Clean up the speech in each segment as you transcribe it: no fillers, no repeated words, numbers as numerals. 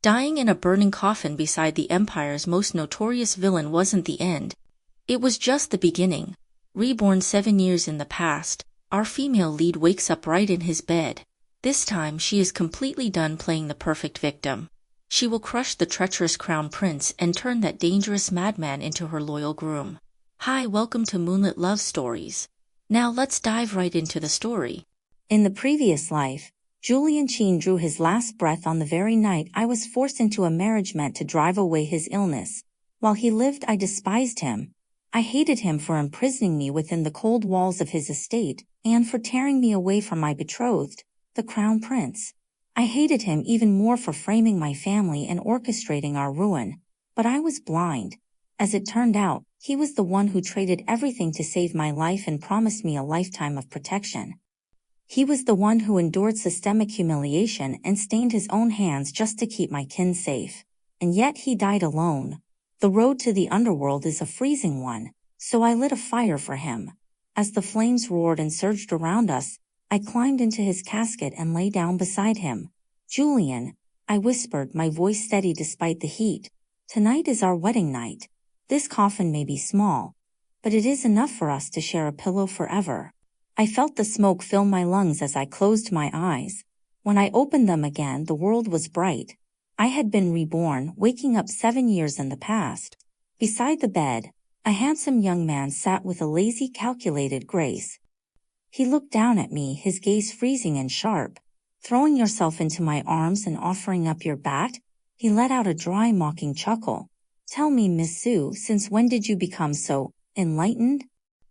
Dying in a burning coffin beside the Empire's most notorious villain wasn't the end. It was just the beginning. Reborn 7 years in the past, our female lead wakes up right in his bed. This time she is completely done playing the perfect victim. She will crush the treacherous crown prince and turn that dangerous madman into her loyal groom. Hi, welcome to Moonlit Love Stories. Now let's dive right into the story. In the previous life, Julian Qin drew his last breath on the very night I was forced into a marriage meant to drive away his illness. While he lived, I despised him. I hated him for imprisoning me within the cold walls of his estate, and for tearing me away from my betrothed, the crown prince. I hated him even more for framing my family and orchestrating our ruin. But I was blind. As it turned out, he was the one who traded everything to save my life and promised me a lifetime of protection. He was the one who endured systemic humiliation and stained his own hands just to keep my kin safe. And yet he died alone. The road to the underworld is a freezing one, so I lit a fire for him. As the flames roared and surged around us, I climbed into his casket and lay down beside him. "Julian," I whispered, my voice steady despite the heat. "Tonight is our wedding night. This coffin may be small, but it is enough for us to share a pillow forever." I felt the smoke fill my lungs as I closed my eyes. When I opened them again, the world was bright. I had been reborn, waking up 7 years in the past. Beside the bed, a handsome young man sat with a lazy, calculated grace. He looked down at me, his gaze freezing and sharp. "Throwing yourself into my arms and offering up your bat?" He let out a dry, mocking chuckle. "Tell me, Miss Sue, since when did you become so enlightened?"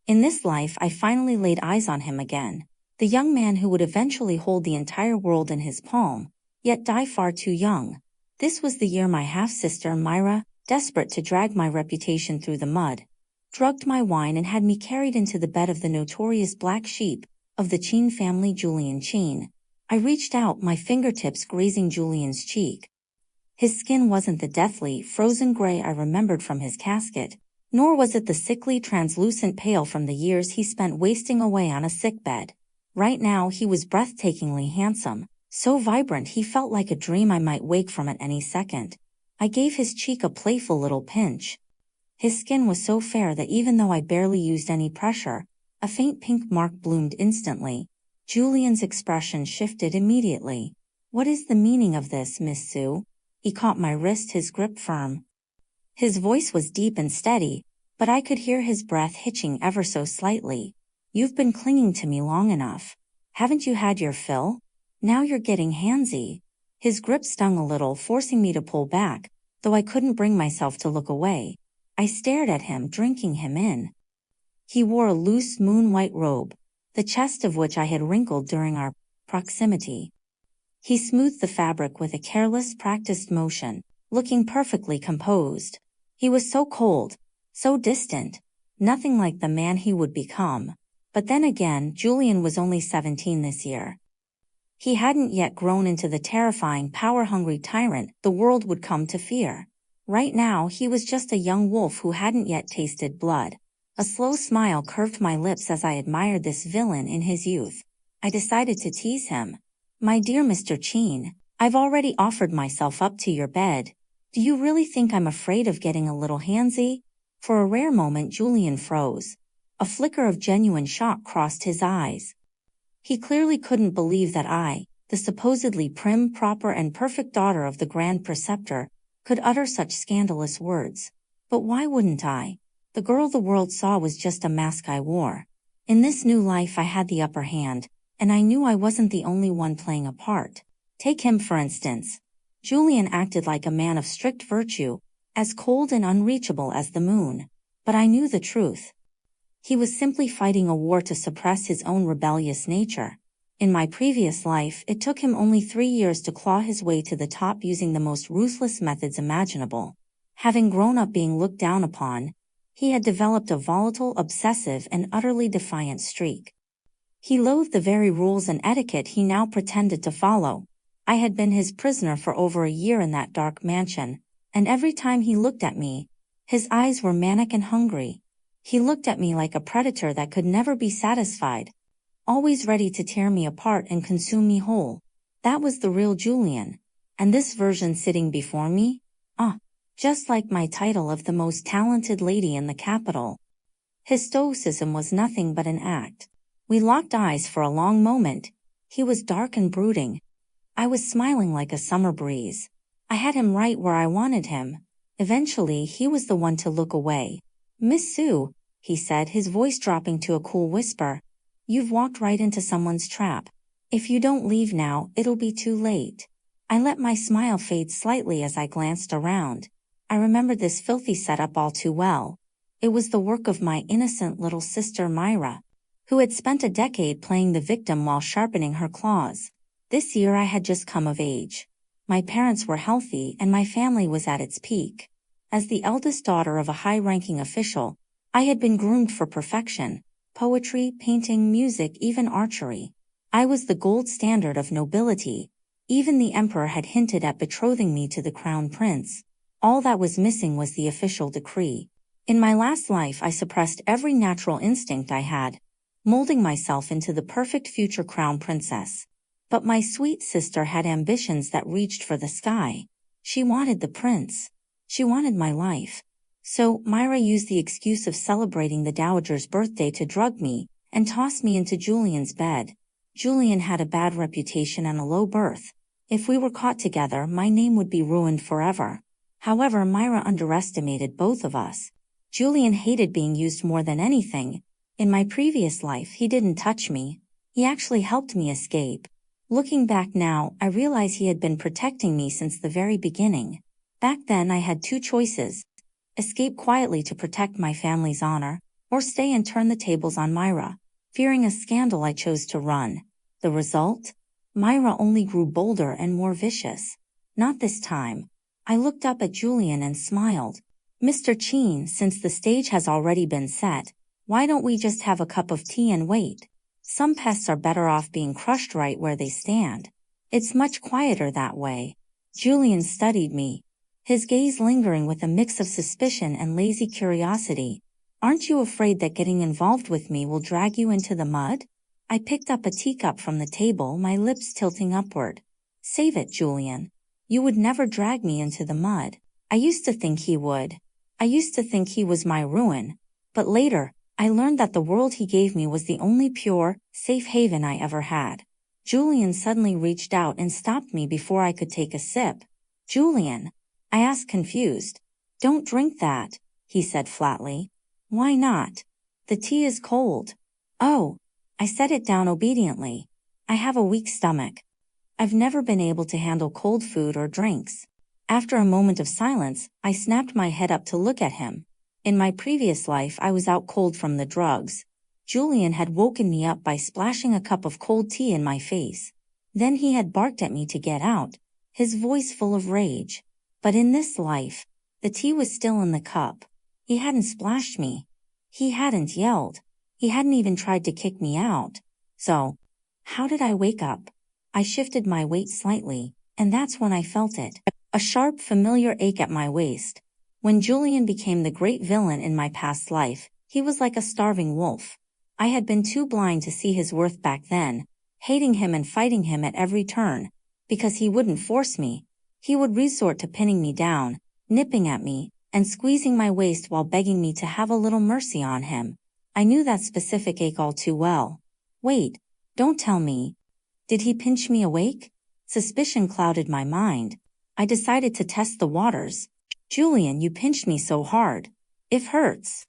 In this life, I finally laid eyes on him again. The young man who would eventually hold the entire world in his palm, yet die far too young. This was the year my half-sister Myra, desperate to drag my reputation through the mud, drugged my wine and had me carried into the bed of the notorious black sheep of the Qin family, Julian Qin. I reached out, my fingertips grazing Julian's cheek. His skin wasn't the deathly, frozen gray I remembered from his casket, nor was it the sickly, translucent pale from the years he spent wasting away on a sickbed. Right now he was breathtakingly handsome, so vibrant he felt like a dream I might wake from at any second. I gave his cheek a playful little pinch. His skin was so fair that even though I barely used any pressure, a faint pink mark bloomed instantly. Julian's expression shifted immediately. "What is the meaning of this, Miss Sue?" He caught my wrist, his grip firm. His voice was deep and steady, but I could hear his breath hitching ever so slightly. "You've been clinging to me long enough. Haven't you had your fill? Now you're getting handsy." His grip stung a little, forcing me to pull back, though I couldn't bring myself to look away. I stared at him, drinking him in. He wore a loose, moon-white robe, the chest of which I had wrinkled during our proximity. He smoothed the fabric with a careless, practiced motion, looking perfectly composed. He was so cold, so distant, nothing like the man he would become. But then again, Julian was only 17 this year. He hadn't yet grown into the terrifying, power-hungry tyrant the world would come to fear. Right now, he was just a young wolf who hadn't yet tasted blood. A slow smile curved my lips as I admired this villain in his youth. I decided to tease him. "My dear Mr. Qin, I've already offered myself up to your bed. Do you really think I'm afraid of getting a little handsy?" For a rare moment, Julian froze. A flicker of genuine shock crossed his eyes. He clearly couldn't believe that I, the supposedly prim, proper and perfect daughter of the Grand Preceptor, could utter such scandalous words. But why wouldn't I? The girl the world saw was just a mask I wore. In this new life I had the upper hand, and I knew I wasn't the only one playing a part. Take him for instance. Julian acted like a man of strict virtue, as cold and unreachable as the moon. But I knew the truth. He was simply fighting a war to suppress his own rebellious nature. In my previous life, it took him only 3 years to claw his way to the top using the most ruthless methods imaginable. Having grown up being looked down upon, he had developed a volatile, obsessive, and utterly defiant streak. He loathed the very rules and etiquette he now pretended to follow. I had been his prisoner for over a year in that dark mansion, and every time he looked at me, his eyes were manic and hungry. He looked at me like a predator that could never be satisfied, always ready to tear me apart and consume me whole. That was the real Julian. And this version sitting before me? Just like my title of the most talented lady in the capital. His stoicism was nothing but an act. We locked eyes for a long moment. He was dark and brooding. I was smiling like a summer breeze. I had him right where I wanted him. Eventually, he was the one to look away. "Miss Sue," he said, his voice dropping to a cool whisper, "you've walked right into someone's trap. If you don't leave now, it'll be too late." I let my smile fade slightly as I glanced around. I remembered this filthy setup all too well. It was the work of my innocent little sister Myra, who had spent a decade playing the victim while sharpening her claws. This year I had just come of age. My parents were healthy and my family was at its peak. As the eldest daughter of a high-ranking official, I had been groomed for perfection: poetry, painting, music, even archery. I was the gold standard of nobility. Even the emperor had hinted at betrothing me to the crown prince. All that was missing was the official decree. In my last life I suppressed every natural instinct I had, molding myself into the perfect future crown princess. But my sweet sister had ambitions that reached for the sky. She wanted the prince. She wanted my life. So, Myra used the excuse of celebrating the dowager's birthday to drug me and toss me into Julian's bed. Julian had a bad reputation and a low birth. If we were caught together, my name would be ruined forever. However, Myra underestimated both of us. Julian hated being used more than anything. In my previous life, he didn't touch me. He actually helped me escape. Looking back now, I realize he had been protecting me since the very beginning. Back then I had two choices: escape quietly to protect my family's honor, or stay and turn the tables on Myra. Fearing a scandal, I chose to run. The result? Myra only grew bolder and more vicious. Not this time. I looked up at Julian and smiled. "Mr. Qin, since the stage has already been set, why don't we just have a cup of tea and wait? Some pests are better off being crushed right where they stand. It's much quieter that way." Julian studied me, his gaze lingering with a mix of suspicion and lazy curiosity. "Aren't you afraid that getting involved with me will drag you into the mud?" I picked up a teacup from the table, my lips tilting upward. "Save it, Julian. You would never drag me into the mud." I used to think he would. I used to think he was my ruin. But later, I learned that the world he gave me was the only pure, safe haven I ever had. Julian suddenly reached out and stopped me before I could take a sip. "Julian," I asked, confused. "Don't drink that," he said flatly. "Why not?" "The tea is cold." "Oh." I set it down obediently. I have a weak stomach. I've never been able to handle cold food or drinks. After a moment of silence, I snapped my head up to look at him. In my previous life I was out cold from the drugs. Julian had woken me up by splashing a cup of cold tea in my face. Then he had barked at me to get out, his voice full of rage. But in this life, the tea was still in the cup. He hadn't splashed me. He hadn't yelled. He hadn't even tried to kick me out. So, how did I wake up? I shifted my weight slightly, and that's when I felt it. A sharp, familiar ache at my waist. When Julian became the great villain in my past life, he was like a starving wolf. I had been too blind to see his worth back then, hating him and fighting him at every turn. Because he wouldn't force me. He would resort to pinning me down, nipping at me, and squeezing my waist while begging me to have a little mercy on him. I knew that specific ache all too well. Wait, don't tell me. Did he pinch me awake? Suspicion clouded my mind. I decided to test the waters. "Julian, you pinched me so hard. It hurts."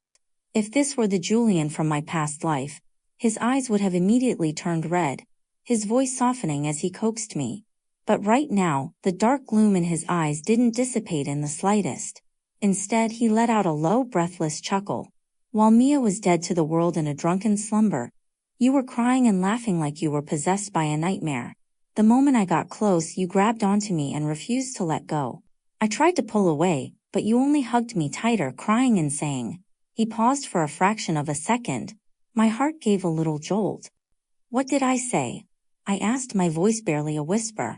If this were the Julian from my past life, his eyes would have immediately turned red, his voice softening as he coaxed me. But right now, the dark gloom in his eyes didn't dissipate in the slightest. Instead, he let out a low, breathless chuckle. "While Mia was dead to the world in a drunken slumber, you were crying and laughing like you were possessed by a nightmare. The moment I got close, you grabbed onto me and refused to let go. I tried to pull away, but you only hugged me tighter, crying and saying." He paused for a fraction of a second. My heart gave a little jolt. "What did I say?" I asked, my voice barely a whisper.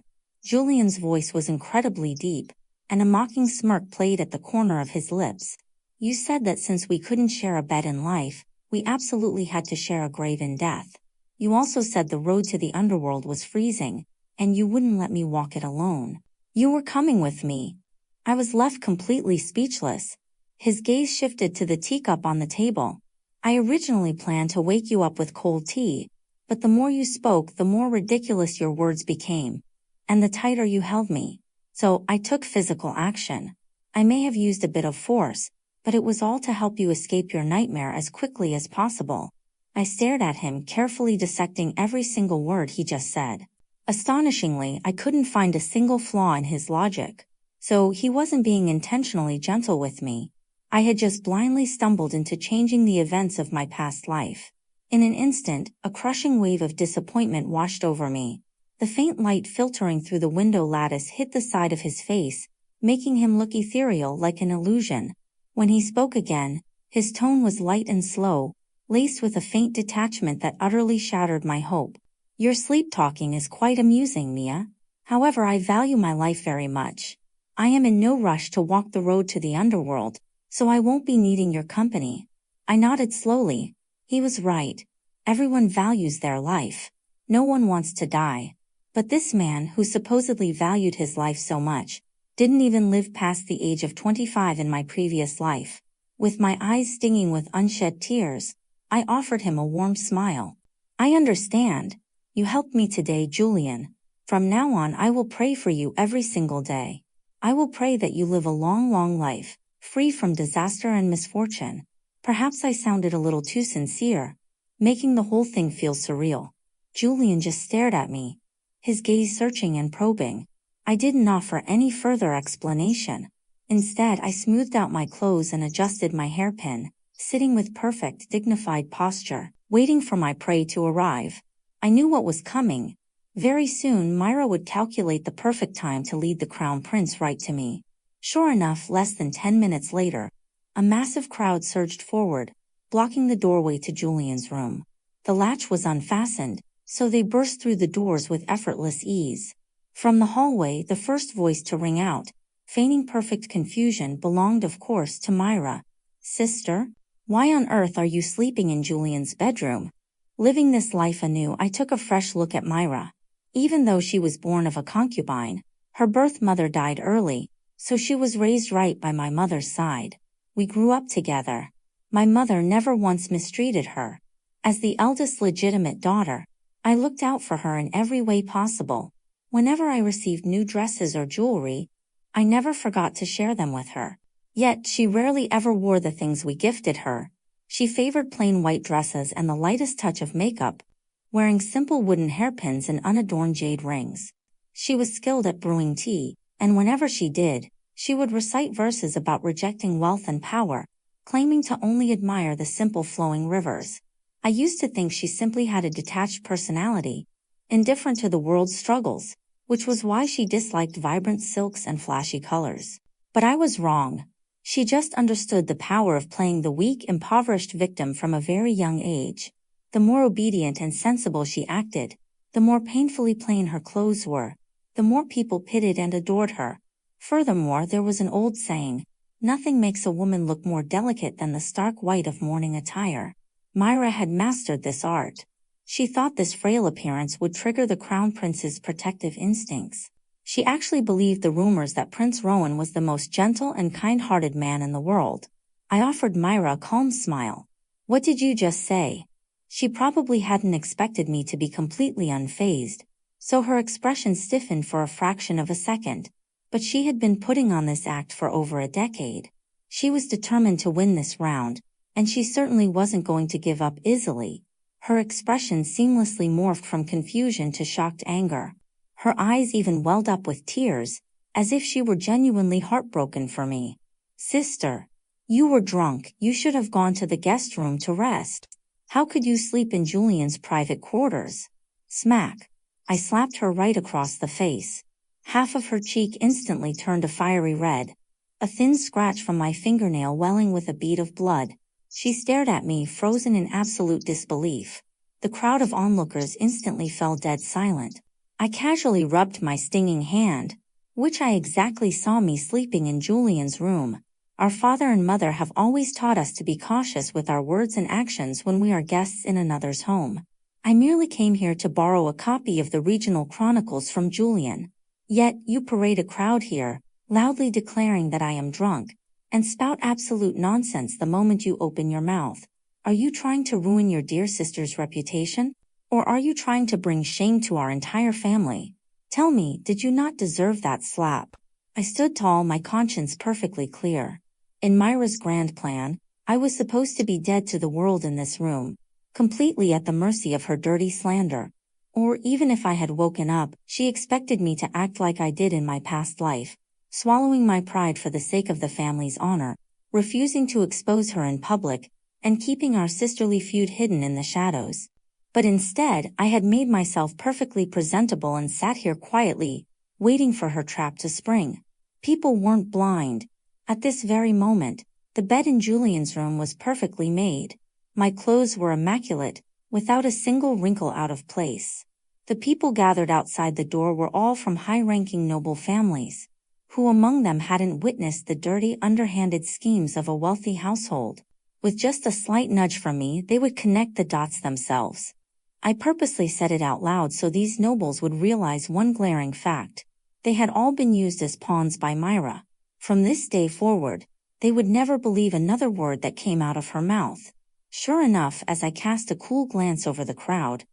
Julian's voice was incredibly deep, and a mocking smirk played at the corner of his lips. "You said that since we couldn't share a bed in life, we absolutely had to share a grave in death. You also said the road to the underworld was freezing, and you wouldn't let me walk it alone. You were coming with me. I was left completely speechless. His gaze shifted to the teacup on the table. I originally planned to wake you up with cold tea, but the more you spoke, the more ridiculous your words became, and the tighter you held me. So I took physical action. I may have used a bit of force, but it was all to help you escape your nightmare as quickly as possible. I stared at him, carefully dissecting every single word he just said. Astonishingly, I couldn't find a single flaw in his logic. So he wasn't being intentionally gentle with me. I had just blindly stumbled into changing the events of my past life. In an instant, a crushing wave of disappointment washed over me. The faint light filtering through the window lattice hit the side of his face, making him look ethereal like an illusion. When he spoke again, his tone was light and slow, laced with a faint detachment that utterly shattered my hope. Your sleep-talking is quite amusing, Mia. However, I value my life very much. I am in no rush to walk the road to the underworld, so I won't be needing your company. I nodded slowly. He was right. Everyone values their life. No one wants to die. But this man, who supposedly valued his life so much, didn't even live past the age of 25 in my previous life. With my eyes stinging with unshed tears, I offered him a warm smile. I understand. You helped me today, Julian. From now on, I will pray for you every single day. I will pray that you live a long, long life, free from disaster and misfortune. Perhaps I sounded a little too sincere, making the whole thing feel surreal. Julian just stared at me, his gaze searching and probing. I didn't offer any further explanation. Instead, I smoothed out my clothes and adjusted my hairpin, sitting with perfect, dignified posture, waiting for my prey to arrive. I knew what was coming. Very soon, Myra would calculate the perfect time to lead the crown prince right to me. Sure enough, less than 10 minutes later, a massive crowd surged forward, blocking the doorway to Julian's room. The latch was unfastened, so they burst through the doors with effortless ease. From the hallway, the first voice to ring out, feigning perfect confusion, belonged of course to Myra. Sister? Why on earth are you sleeping in Julian's bedroom? Living this life anew, I took a fresh look at Myra. Even though she was born of a concubine, her birth mother died early, so she was raised right by my mother's side. We grew up together. My mother never once mistreated her. As the eldest legitimate daughter, I looked out for her in every way possible. Whenever I received new dresses or jewelry, I never forgot to share them with her. Yet she rarely ever wore the things we gifted her. She favored plain white dresses and the lightest touch of makeup, wearing simple wooden hairpins and unadorned jade rings. She was skilled at brewing tea, and whenever she did, she would recite verses about rejecting wealth and power, claiming to only admire the simple flowing rivers. I used to think she simply had a detached personality, indifferent to the world's struggles, which was why she disliked vibrant silks and flashy colors. But I was wrong. She just understood the power of playing the weak, impoverished victim from a very young age. The more obedient and sensible she acted, the more painfully plain her clothes were, the more people pitied and adored her. Furthermore, there was an old saying, nothing makes a woman look more delicate than the stark white of mourning attire. Myra had mastered this art. She thought this frail appearance would trigger the crown prince's protective instincts. She actually believed the rumors that Prince Rowan was the most gentle and kind-hearted man in the world. I offered Myra a calm smile. What did you just say? She probably hadn't expected me to be completely unfazed, so her expression stiffened for a fraction of a second. But she had been putting on this act for over a decade. She was determined to win this round, and she certainly wasn't going to give up easily. Her expression seamlessly morphed from confusion to shocked anger. Her eyes even welled up with tears, as if she were genuinely heartbroken for me. Sister, you were drunk. You should have gone to the guest room to rest. How could you sleep in Julian's private quarters? Smack. I slapped her right across the face. Half of her cheek instantly turned a fiery red, a thin scratch from my fingernail welling with a bead of blood. She stared at me, frozen in absolute disbelief. The crowd of onlookers instantly fell dead silent. I casually rubbed my stinging hand. Which eye exactly saw me sleeping in Julian's room? Our father and mother have always taught us to be cautious with our words and actions when we are guests in another's home. I merely came here to borrow a copy of the regional chronicles from Julian. Yet, you parade a crowd here, loudly declaring that I am drunk, and spout absolute nonsense the moment you open your mouth. Are you trying to ruin your dear sister's reputation? Or are you trying to bring shame to our entire family? Tell me, did you not deserve that slap? I stood tall, my conscience perfectly clear. In Myra's grand plan, I was supposed to be dead to the world in this room, completely at the mercy of her dirty slander. Or even if I had woken up, she expected me to act like I did in my past life, swallowing my pride for the sake of the family's honor, refusing to expose her in public, and keeping our sisterly feud hidden in the shadows. But instead, I had made myself perfectly presentable and sat here quietly, waiting for her trap to spring. People weren't blind. At this very moment, the bed in Julian's room was perfectly made. My clothes were immaculate, without a single wrinkle out of place. The people gathered outside the door were all from high-ranking noble families. Who among them hadn't witnessed the dirty, underhanded schemes of a wealthy household? With just a slight nudge from me, they would connect the dots themselves. I purposely said it out loud so these nobles would realize one glaring fact. They had all been used as pawns by Myra. From this day forward, they would never believe another word that came out of her mouth. Sure enough, as I cast a cool glance over the crowd,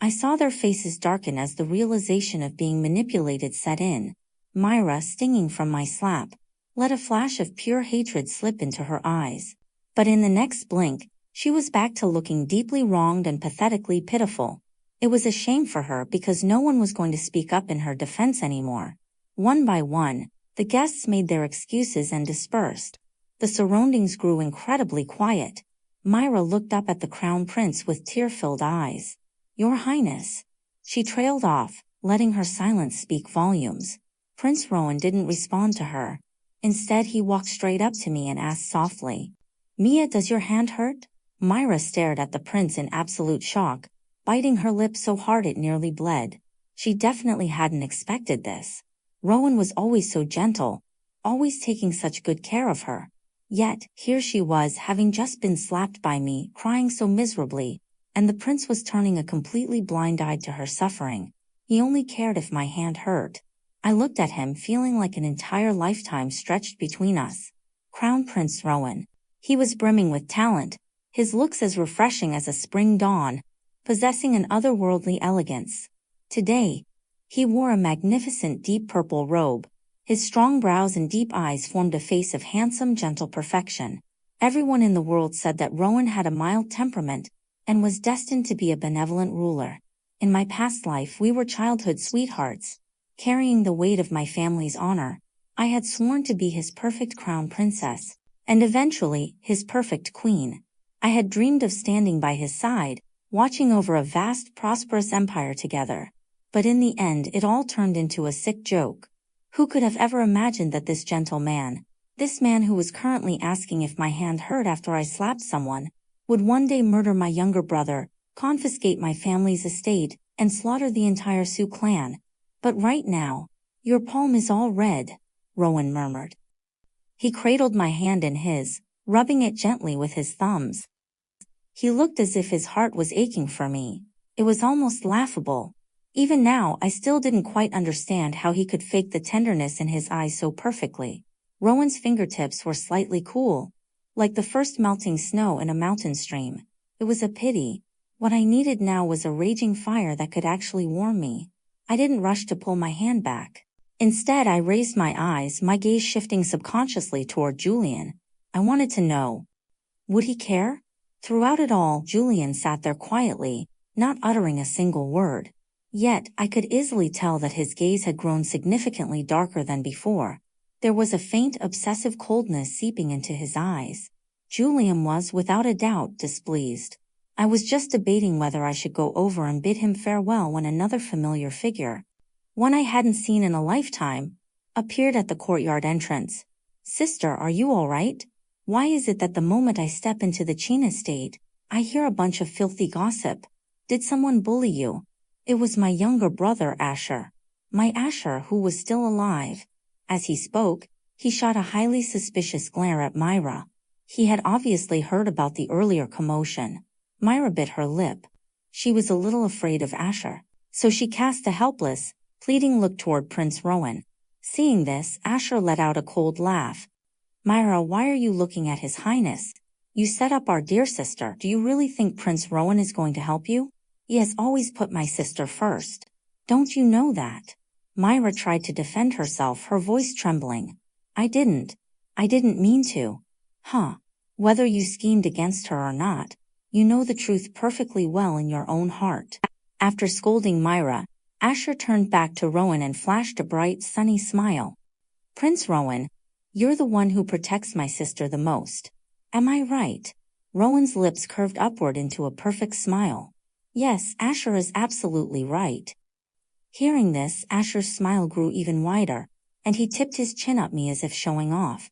I saw their faces darken as the realization of being manipulated set in. Myra, stinging from my slap, let a flash of pure hatred slip into her eyes. But in the next blink, she was back to looking deeply wronged and pathetically pitiful. It was a shame for her because no one was going to speak up in her defense anymore. One by one, the guests made their excuses and dispersed. The surroundings grew incredibly quiet. Myra looked up at the crown prince with tear-filled eyes. "Your Highness." She trailed off, letting her silence speak volumes. Prince Rowan didn't respond to her. Instead, he walked straight up to me and asked softly, "Mia, does your hand hurt?" Myra stared at the prince in absolute shock, biting her lip so hard it nearly bled. She definitely hadn't expected this. Rowan was always so gentle, always taking such good care of her. Yet, here she was, having just been slapped by me, crying so miserably, and the prince was turning a completely blind eye to her suffering. He only cared if my hand hurt. I looked at him, feeling like an entire lifetime stretched between us. Crown Prince Rowan. He was brimming with talent, his looks as refreshing as a spring dawn, possessing an otherworldly elegance. Today, he wore a magnificent deep purple robe. His strong brows and deep eyes formed a face of handsome, gentle perfection. Everyone in the world said that Rowan had a mild temperament and was destined to be a benevolent ruler. In my past life, we were childhood sweethearts, carrying the weight of my family's honor. I had sworn to be his perfect crown princess, and eventually, his perfect queen. I had dreamed of standing by his side, watching over a vast, prosperous empire together. But in the end, it all turned into a sick joke. Who could have ever imagined that this gentle man, this man who was currently asking if my hand hurt after I slapped someone, would one day murder my younger brother, confiscate my family's estate, and slaughter the entire Sioux clan? But right now, your palm is all red, Rowan murmured. He cradled my hand in his, rubbing it gently with his thumbs. He looked as if his heart was aching for me. It was almost laughable. Even now, I still didn't quite understand how he could fake the tenderness in his eyes so perfectly. Rowan's fingertips were slightly cool, like the first melting snow in a mountain stream. It was a pity. What I needed now was a raging fire that could actually warm me. I didn't rush to pull my hand back. Instead, I raised my eyes, my gaze shifting subconsciously toward Julian. I wanted to know. Would he care? Throughout it all, Julian sat there quietly, not uttering a single word. Yet, I could easily tell that his gaze had grown significantly darker than before. There was a faint, obsessive coldness seeping into his eyes. Julian was, without a doubt, displeased. I was just debating whether I should go over and bid him farewell when another familiar figure, one I hadn't seen in a lifetime, appeared at the courtyard entrance. "Sister, are you all right? Why is it that the moment I step into the Qin estate, I hear a bunch of filthy gossip? Did someone bully you?" It was my younger brother, Asher. My Asher, who was still alive. As he spoke, he shot a highly suspicious glare at Myra. He had obviously heard about the earlier commotion. Myra bit her lip. She was a little afraid of Asher, so she cast a helpless, pleading look toward Prince Rowan. Seeing this, Asher let out a cold laugh. Myra, why are you looking at His Highness? You set up our dear sister. Do you really think Prince Rowan is going to help you? He has always put my sister first. Don't you know that? Myra tried to defend herself, her voice trembling. I didn't mean to. Huh. Whether you schemed against her or not, you know the truth perfectly well in your own heart. After scolding Myra, Asher turned back to Rowan and flashed a bright, sunny smile. Prince Rowan, you're the one who protects my sister the most. Am I right? Rowan's lips curved upward into a perfect smile. Yes, Asher is absolutely right. Hearing this, Asher's smile grew even wider, and he tipped his chin at me as if showing off.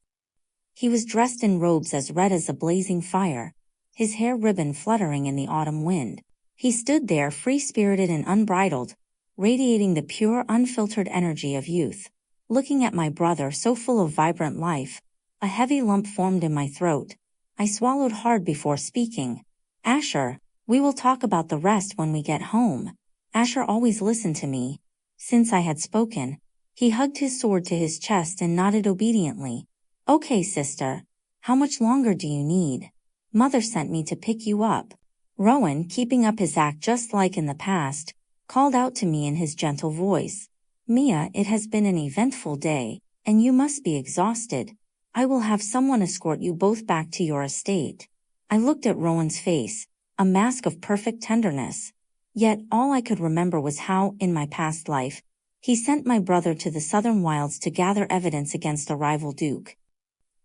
He was dressed in robes as red as a blazing fire, his hair ribbon fluttering in the autumn wind. He stood there free-spirited and unbridled, radiating the pure, unfiltered energy of youth. Looking at my brother so full of vibrant life, a heavy lump formed in my throat. I swallowed hard before speaking. Asher, we will talk about the rest when we get home. Asher always listened to me. Since I had spoken, he hugged his sword to his chest and nodded obediently. Okay, sister. How much longer do you need? Mother sent me to pick you up. Rowan, keeping up his act just like in the past, called out to me in his gentle voice. Mia, it has been an eventful day, and you must be exhausted. I will have someone escort you both back to your estate. I looked at Rowan's face, a mask of perfect tenderness. Yet all I could remember was how, in my past life, he sent my brother to the southern wilds to gather evidence against a rival duke.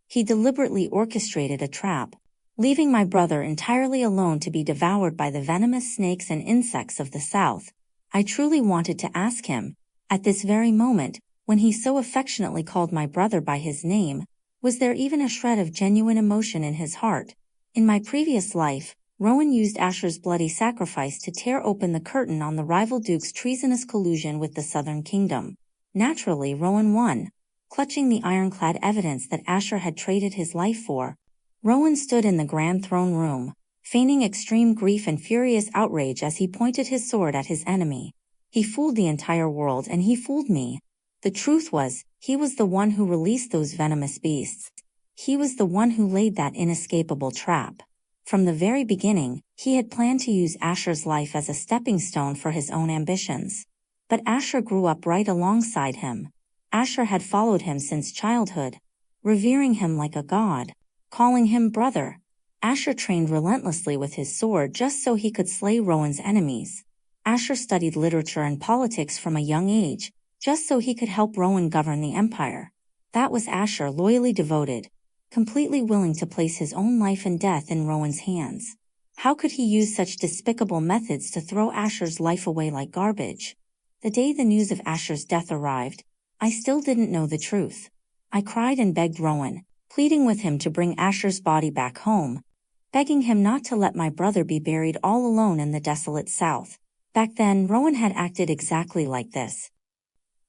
He deliberately orchestrated a trap, leaving my brother entirely alone to be devoured by the venomous snakes and insects of the south. I truly wanted to ask him, at this very moment, when he so affectionately called my brother by his name, was there even a shred of genuine emotion in his heart? In my previous life, Rowan used Asher's bloody sacrifice to tear open the curtain on the rival duke's treasonous collusion with the Southern Kingdom. Naturally, Rowan won, clutching the ironclad evidence that Asher had traded his life for. Rowan stood in the grand throne room, feigning extreme grief and furious outrage as he pointed his sword at his enemy. He fooled the entire world and he fooled me. The truth was, he was the one who released those venomous beasts. He was the one who laid that inescapable trap. From the very beginning, he had planned to use Asher's life as a stepping stone for his own ambitions. But Asher grew up right alongside him. Asher had followed him since childhood, revering him like a god, calling him brother. Asher trained relentlessly with his sword just so he could slay Rowan's enemies. Asher studied literature and politics from a young age, just so he could help Rowan govern the empire. That was Asher, loyally devoted, completely willing to place his own life and death in Rowan's hands. How could he use such despicable methods to throw Asher's life away like garbage? The day the news of Asher's death arrived, I still didn't know the truth. I cried and begged Rowan, pleading with him to bring Asher's body back home, begging him not to let my brother be buried all alone in the desolate south. Back then, Rowan had acted exactly like this.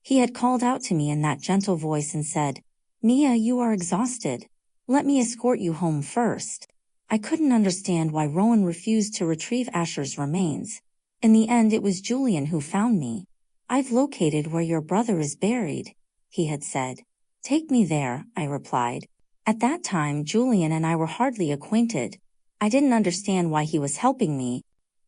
He had called out to me in that gentle voice and said, Mia, you are exhausted. Let me escort you home first. I couldn't understand why Rowan refused to retrieve Asher's remains. In the end, it was Julian who found me. I've located where your brother is buried, he had said. Take me there, I replied. At that time, Julian and I were hardly acquainted. I didn't understand why he was helping me,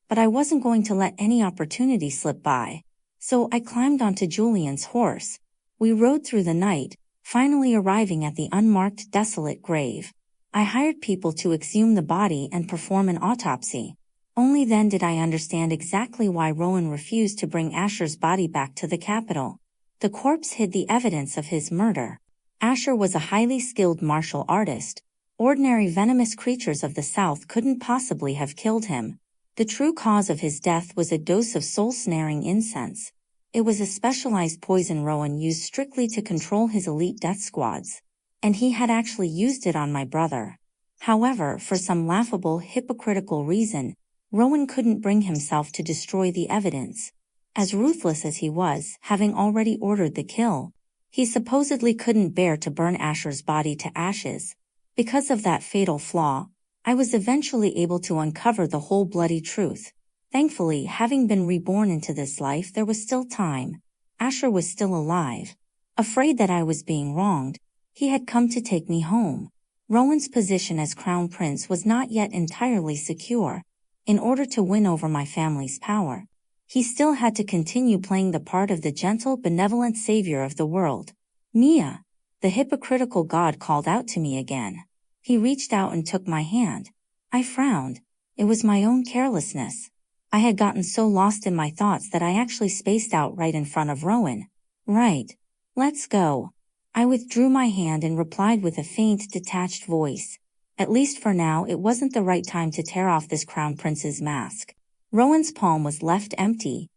but I wasn't going to let any opportunity slip by. So I climbed onto Julian's horse. We rode through the night, finally arriving at the unmarked, desolate grave. I hired people to exhume the body and perform an autopsy. Only then did I understand exactly why Rowan refused to bring Asher's body back to the capital. The corpse hid the evidence of his murder. Asher was a highly skilled martial artist. Ordinary venomous creatures of the south couldn't possibly have killed him. The true cause of his death was a dose of soul-snaring incense. It was a specialized poison Rowan used strictly to control his elite death squads. And he had actually used it on my brother. However, for some laughable, hypocritical reason, Rowan couldn't bring himself to destroy the evidence. As ruthless as he was, having already ordered the kill, he supposedly couldn't bear to burn Asher's body to ashes. Because of that fatal flaw, I was eventually able to uncover the whole bloody truth. Thankfully, having been reborn into this life, there was still time. Asher was still alive. Afraid that I was being wronged, he had come to take me home. Rowan's position as crown prince was not yet entirely secure. In order to win over my family's power, he still had to continue playing the part of the gentle, benevolent savior of the world. Mia, the hypocritical god, called out to me again. He reached out and took my hand. I frowned. It was my own carelessness. I had gotten so lost in my thoughts that I actually spaced out right in front of Rowan. Right. Let's go. I withdrew my hand and replied with a faint, detached voice. At least for now, it wasn't the right time to tear off this crown prince's mask. Rowan's palm was left empty.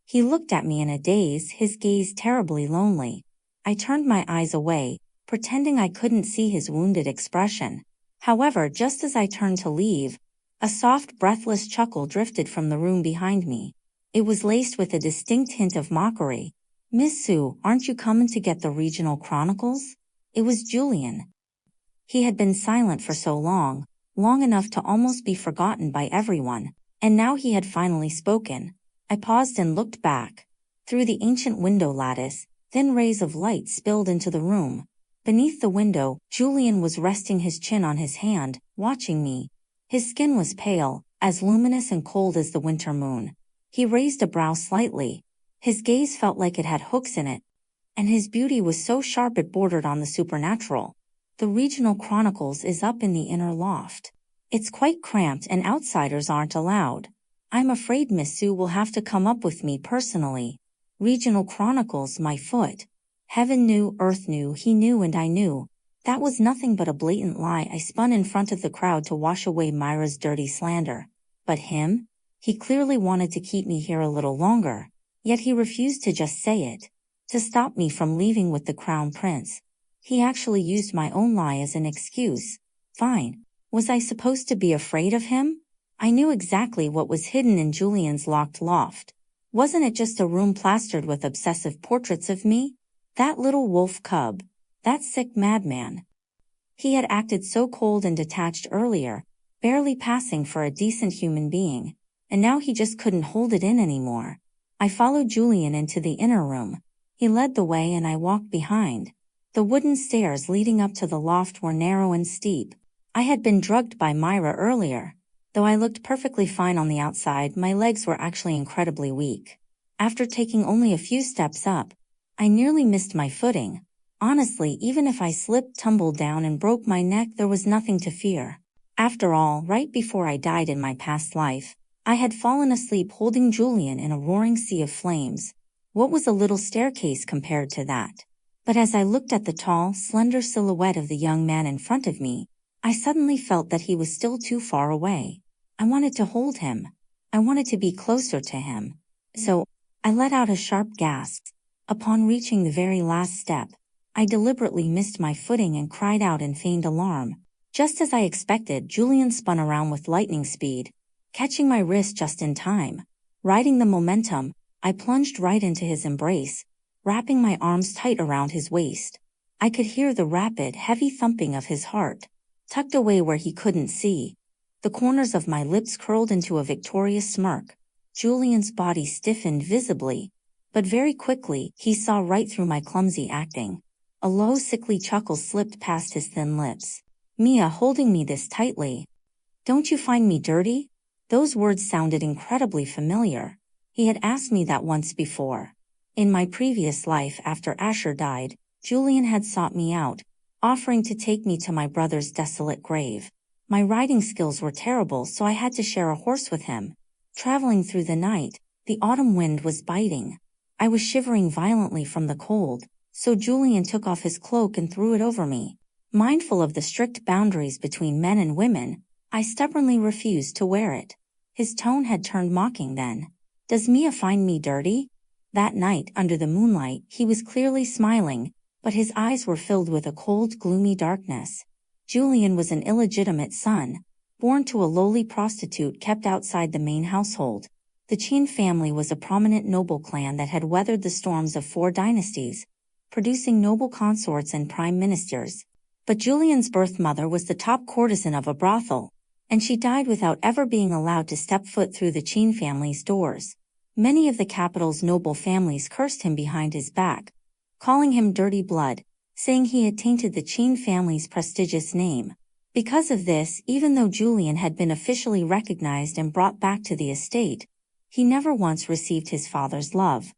He looked at me in a daze, his gaze terribly lonely. I turned my eyes away, pretending I couldn't see his wounded expression. However, just as I turned to leave, a soft, breathless chuckle drifted from the room behind me. It was laced with a distinct hint of mockery. "Miss Sue, aren't you coming to get the regional chronicles?" It was Julian. He had been silent for so long, long enough to almost be forgotten by everyone, and now he had finally spoken. I paused and looked back. Through the ancient window lattice, thin rays of light spilled into the room. Beneath the window, Julian was resting his chin on his hand, watching me. His skin was pale, as luminous and cold as the winter moon. He raised a brow slightly. His gaze felt like it had hooks in it, and his beauty was so sharp it bordered on the supernatural. "The regional chronicles is up in the inner loft. It's quite cramped and outsiders aren't allowed. I'm afraid Miss Sue will have to come up with me personally." Regional chronicles, my foot. Heaven knew, earth knew, he knew, and I knew. That was nothing but a blatant lie I spun in front of the crowd to wash away Myra's dirty slander. But him? He clearly wanted to keep me here a little longer. Yet he refused to just say it. To stop me from leaving with the crown prince. He actually used my own lie as an excuse. Fine. Was I supposed to be afraid of him? I knew exactly what was hidden in Julian's locked loft. Wasn't it just a room plastered with obsessive portraits of me? That little wolf cub. That sick madman. He had acted so cold and detached earlier, barely passing for a decent human being, and now he just couldn't hold it in anymore. I followed Julian into the inner room. He led the way and I walked behind. The wooden stairs leading up to the loft were narrow and steep. I had been drugged by Myra earlier. Though I looked perfectly fine on the outside, my legs were actually incredibly weak. After taking only a few steps up, I nearly missed my footing. Honestly, even if I slipped, tumbled down and broke my neck, there was nothing to fear. After all, right before I died in my past life, I had fallen asleep holding Julian in a roaring sea of flames. What was a little staircase compared to that? But as I looked at the tall, slender silhouette of the young man in front of me, I suddenly felt that he was still too far away. I wanted to hold him. I wanted to be closer to him. So, I let out a sharp gasp. Upon reaching the very last step, I deliberately missed my footing and cried out in feigned alarm. Just as I expected, Julian spun around with lightning speed, catching my wrist just in time. Riding the momentum, I plunged right into his embrace, wrapping my arms tight around his waist. I could hear the rapid, heavy thumping of his heart, tucked away where he couldn't see. The corners of my lips curled into a victorious smirk. Julian's body stiffened visibly, but very quickly he saw right through my clumsy acting. A low, sickly chuckle slipped past his thin lips. "Mia, holding me this tightly. Don't you find me dirty?" Those words sounded incredibly familiar. He had asked me that once before. In my previous life after Asher died, Julian had sought me out, offering to take me to my brother's desolate grave. My riding skills were terrible, so I had to share a horse with him. Traveling through the night, the autumn wind was biting. I was shivering violently from the cold, so Julian took off his cloak and threw it over me. Mindful of the strict boundaries between men and women, I stubbornly refused to wear it. His tone had turned mocking then. "Does Mia find me dirty?" That night, under the moonlight, he was clearly smiling, but his eyes were filled with a cold, gloomy darkness. Julian was an illegitimate son, born to a lowly prostitute kept outside the main household. The Qin family was a prominent noble clan that had weathered the storms of 4 dynasties, producing noble consorts and prime ministers. But Julian's birth mother was the top courtesan of a brothel, and she died without ever being allowed to step foot through the Qin family's doors. Many of the capital's noble families cursed him behind his back, calling him dirty blood, saying he had tainted the Qin family's prestigious name. Because of this, even though Julian had been officially recognized and brought back to the estate, he never once received his father's love.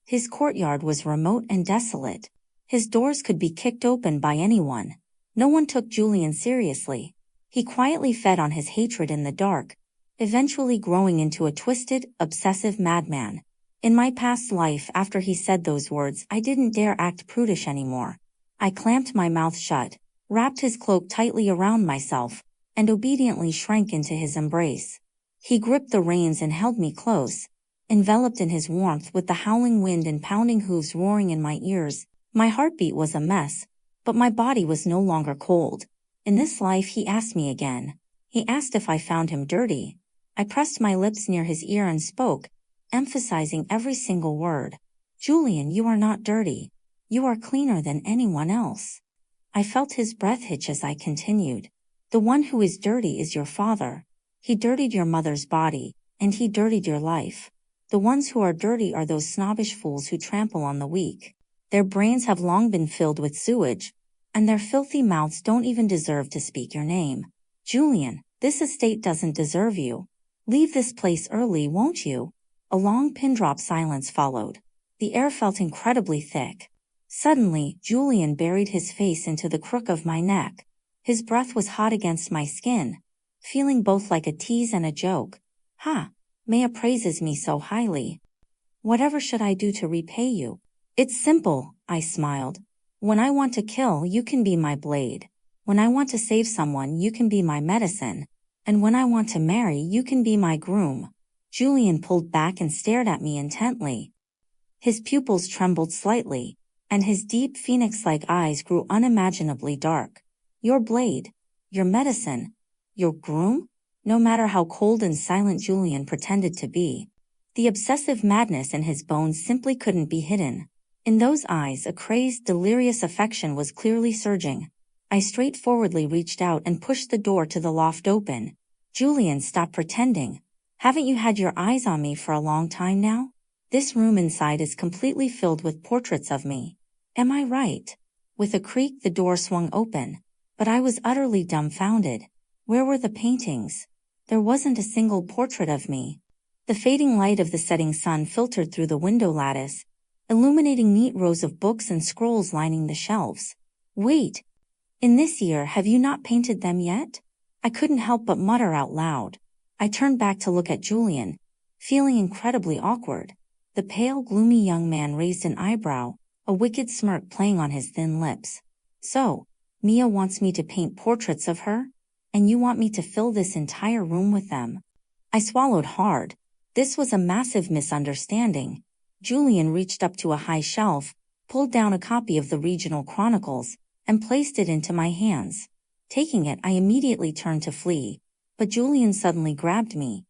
His courtyard was remote and desolate. His doors could be kicked open by anyone. No one took Julian seriously. He quietly fed on his hatred in the dark, eventually growing into a twisted, obsessive madman. In my past life, after he said those words, I didn't dare act prudish anymore. I clamped my mouth shut, wrapped his cloak tightly around myself, and obediently shrank into his embrace. He gripped the reins and held me close, enveloped in his warmth with the howling wind and pounding hooves roaring in my ears. My heartbeat was a mess, but my body was no longer cold. In this life, he asked me again. He asked if I found him dirty. I pressed my lips near his ear and spoke, emphasizing every single word. Julian, you are not dirty. You are cleaner than anyone else. I felt his breath hitch as I continued. The one who is dirty is your father. He dirtied your mother's body, and he dirtied your life. The ones who are dirty are those snobbish fools who trample on the weak. Their brains have long been filled with sewage, and their filthy mouths don't even deserve to speak your name. Julian, this estate doesn't deserve you. Leave this place early, won't you? A long pin-drop silence followed. The air felt incredibly thick. Suddenly, Julian buried his face into the crook of my neck. His breath was hot against my skin, feeling both like a tease and a joke. Ha! Maya praises me so highly. Whatever should I do to repay you? It's simple, I smiled. When I want to kill, you can be my blade. When I want to save someone, you can be my medicine. And when I want to marry, you can be my groom. Julian pulled back and stared at me intently. His pupils trembled slightly, and his deep phoenix-like eyes grew unimaginably dark. Your blade, your medicine, your groom? No matter how cold and silent Julian pretended to be, the obsessive madness in his bones simply couldn't be hidden. In those eyes, a crazed, delirious affection was clearly surging. I straightforwardly reached out and pushed the door to the loft open. Julian, stop pretending. Haven't you had your eyes on me for a long time now? This room inside is completely filled with portraits of me. Am I right? With a creak, the door swung open. But I was utterly dumbfounded. Where were the paintings? There wasn't a single portrait of me. The fading light of the setting sun filtered through the window lattice, illuminating neat rows of books and scrolls lining the shelves. Wait! In this year, have you not painted them yet? I couldn't help but mutter out loud. I turned back to look at Julian, feeling incredibly awkward. The pale, gloomy young man raised an eyebrow, a wicked smirk playing on his thin lips. So, Mia wants me to paint portraits of her? And you want me to fill this entire room with them? I swallowed hard. This was a massive misunderstanding. Julian reached up to a high shelf, pulled down a copy of the Regional Chronicles, and placed it into my hands. Taking it, I immediately turned to flee, but Julian suddenly grabbed me.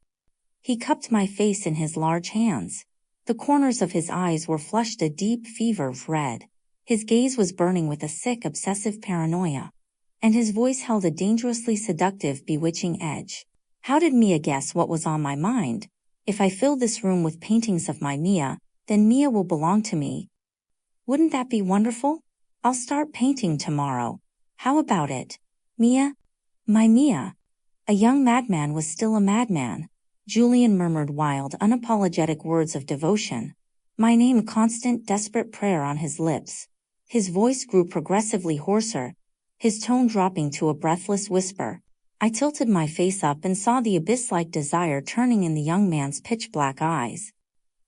He cupped my face in his large hands. The corners of his eyes were flushed a deep fever of red. His gaze was burning with a sick, obsessive paranoia, and his voice held a dangerously seductive, bewitching edge. How did Mia guess what was on my mind? If I fill this room with paintings of my Mia, then Mia will belong to me. Wouldn't that be wonderful? I'll start painting tomorrow. How about it? Mia? My Mia. A young madman was still a madman. Julian murmured wild, unapologetic words of devotion. My name, constant, desperate prayer on his lips. His voice grew progressively hoarser, his tone dropping to a breathless whisper. I tilted my face up and saw the abyss-like desire turning in the young man's pitch-black eyes.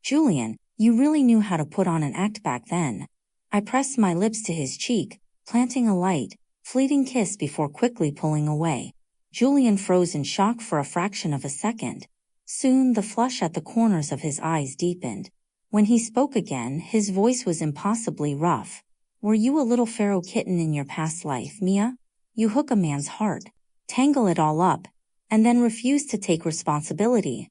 Julian, you really knew how to put on an act back then. I pressed my lips to his cheek, planting a light, fleeting kiss before quickly pulling away. Julian froze in shock for a fraction of a second. Soon, the flush at the corners of his eyes deepened. When he spoke again, his voice was impossibly rough. Were you a little pharaoh kitten in your past life, Mia? You hook a man's heart, tangle it all up, and then refuse to take responsibility.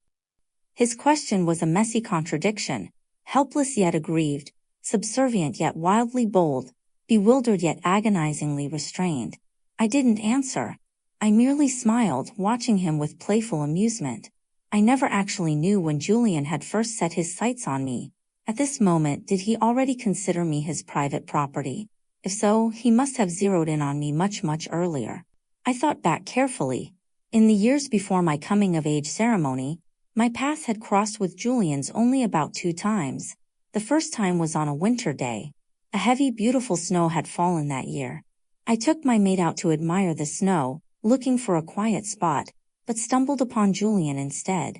His question was a messy contradiction, helpless yet aggrieved, subservient yet wildly bold, bewildered yet agonizingly restrained. I didn't answer. I merely smiled, watching him with playful amusement. I never actually knew when Julian had first set his sights on me. At this moment, did he already consider me his private property? If so, he must have zeroed in on me much earlier. I thought back carefully. In the years before my coming-of-age ceremony, my paths had crossed with Julian's only about 2 times. The first time was on a winter day. A heavy, beautiful snow had fallen that year. I took my mate out to admire the snow, looking for a quiet spot, but stumbled upon Julian instead.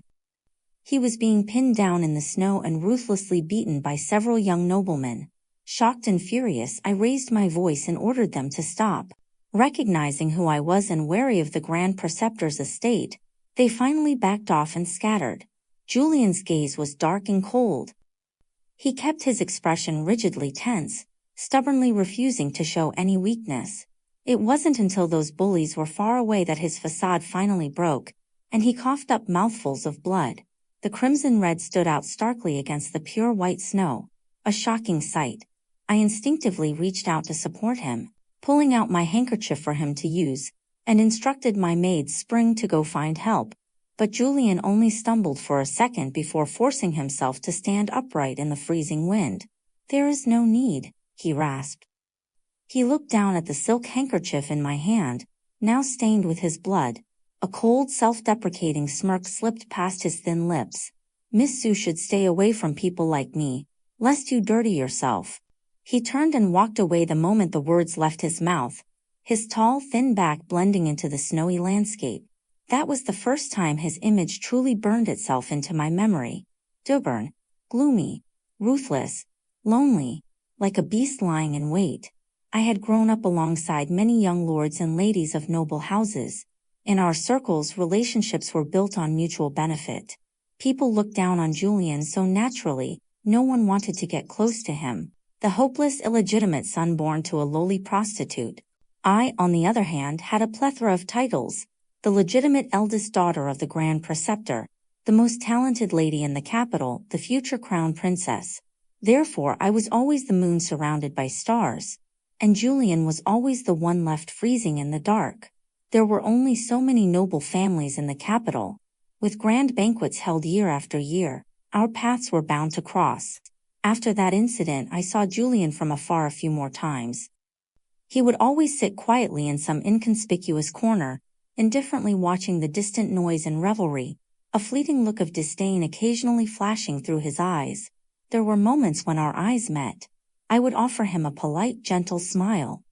He was being pinned down in the snow and ruthlessly beaten by several young noblemen. Shocked and furious, I raised my voice and ordered them to stop. Recognizing who I was and wary of the Grand Preceptor's estate, they finally backed off and scattered. Julian's gaze was dark and cold. He kept his expression rigidly tense, stubbornly refusing to show any weakness. It wasn't until those bullies were far away that his facade finally broke, and he coughed up mouthfuls of blood. The crimson red stood out starkly against the pure white snow, a shocking sight. I instinctively reached out to support him, pulling out my handkerchief for him to use, and instructed my maid Spring to go find help. But Julian only stumbled for a second before forcing himself to stand upright in the freezing wind. "There is no need," he rasped. He looked down at the silk handkerchief in my hand, now stained with his blood. A cold, self-deprecating smirk slipped past his thin lips. "Miss Sue should stay away from people like me, lest you dirty yourself." He turned and walked away the moment the words left his mouth, his tall, thin back blending into the snowy landscape. That was the first time his image truly burned itself into my memory. Stubborn, gloomy, ruthless, lonely, like a beast lying in wait. I had grown up alongside many young lords and ladies of noble houses. In our circles, relationships were built on mutual benefit. People looked down on Julian so naturally, no one wanted to get close to him. The hopeless, illegitimate son born to a lowly prostitute. I, on the other hand, had a plethora of titles. The legitimate eldest daughter of the Grand Preceptor, the most talented lady in the capital, the future crown princess. Therefore, I was always the moon surrounded by stars. And Julian was always the one left freezing in the dark. There were only so many noble families in the capital. With grand banquets held year after year, our paths were bound to cross. After that incident, I saw Julian from afar a few more times. He would always sit quietly in some inconspicuous corner, indifferently watching the distant noise and revelry, a fleeting look of disdain occasionally flashing through his eyes. There were moments when our eyes met. I would offer him a polite, gentle smile.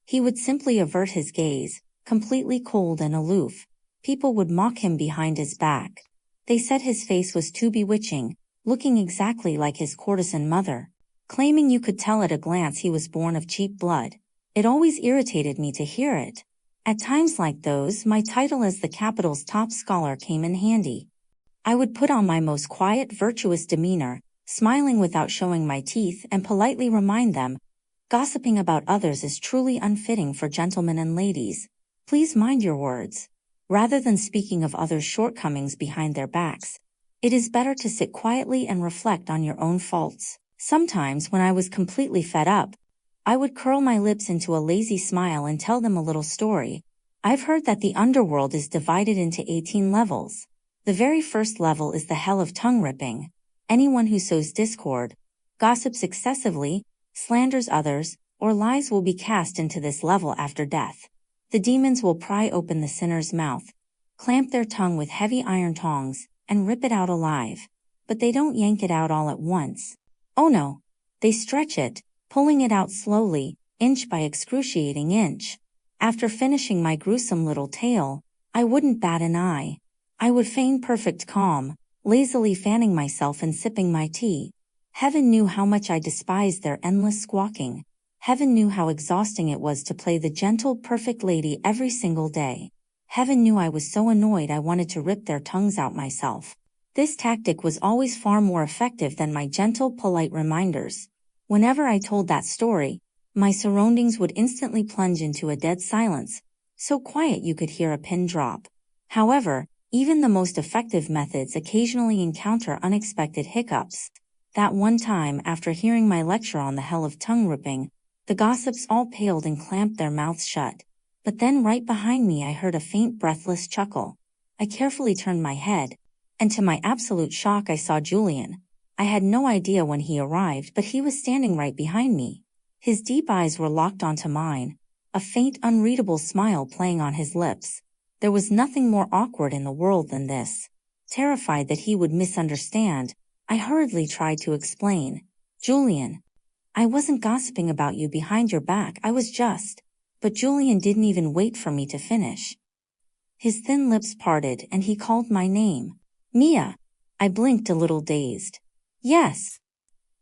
He would simply avert his gaze, completely cold and aloof. People would mock him behind his back. They said his face was too bewitching, looking exactly like his courtesan mother, claiming you could tell at a glance he was born of cheap blood. It always irritated me to hear it. At times like those, my title as the capital's top scholar came in handy. I would put on my most quiet, virtuous demeanor, smiling without showing my teeth, and politely remind them, "Gossiping about others is truly unfitting for gentlemen and ladies. Please mind your words. Rather than speaking of others' shortcomings behind their backs, it is better to sit quietly and reflect on your own faults." Sometimes, when I was completely fed up, I would curl my lips into a lazy smile and tell them a little story. I've heard that the underworld is divided into 18 levels. The very first level is the hell of tongue-ripping. Anyone who sows discord, gossips excessively, slanders others, or lies will be cast into this level after death. The demons will pry open the sinner's mouth, clamp their tongue with heavy iron tongs, and rip it out alive. But they don't yank it out all at once. Oh no, they stretch it, pulling it out slowly, inch by excruciating inch. After finishing my gruesome little tale, I wouldn't bat an eye. I would feign perfect calm, lazily fanning myself and sipping my tea. Heaven knew how much I despised their endless squawking. Heaven knew how exhausting it was to play the gentle, perfect lady every single day. Heaven knew I was so annoyed I wanted to rip their tongues out myself. This tactic was always far more effective than my gentle, polite reminders. Whenever I told that story, my surroundings would instantly plunge into a dead silence, so quiet you could hear a pin drop. However, even the most effective methods occasionally encounter unexpected hiccups. That one time, after hearing my lecture on the hell of tongue-ripping, the gossips all paled and clamped their mouths shut. But then right behind me I heard a faint breathless chuckle. I carefully turned my head, And to my absolute shock I saw Julian. I had no idea when he arrived, but he was standing right behind me. His deep eyes were locked onto mine, a faint unreadable smile playing on his lips. There was nothing more awkward in the world than this. Terrified that he would misunderstand, I hurriedly tried to explain. Julian, I wasn't gossiping about you behind your back, I was just. But Julian didn't even wait for me to finish. His thin lips parted and he called my name. Mia. I blinked a little dazed. Yes.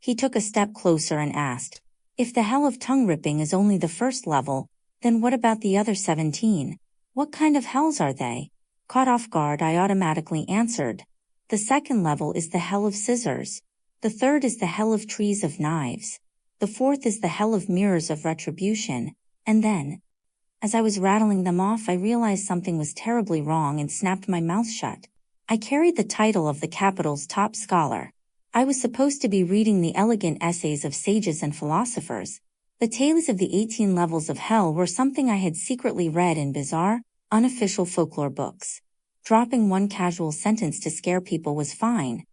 He took a step closer and asked, if the hell of tongue ripping is only the first level, then what about the other 17? What kind of hells are they? Caught off guard, I automatically answered. The second level is the hell of scissors. The third is the hell of trees of knives. The fourth is the hell of mirrors of retribution. And then, as I was rattling them off, I realized something was terribly wrong and snapped my mouth shut. I carried the title of the capital's top scholar. I was supposed to be reading the elegant essays of sages and philosophers. The tales of the 18 levels of hell were something I had secretly read in bizarre, unofficial folklore books. Dropping one casual sentence to scare people was fine.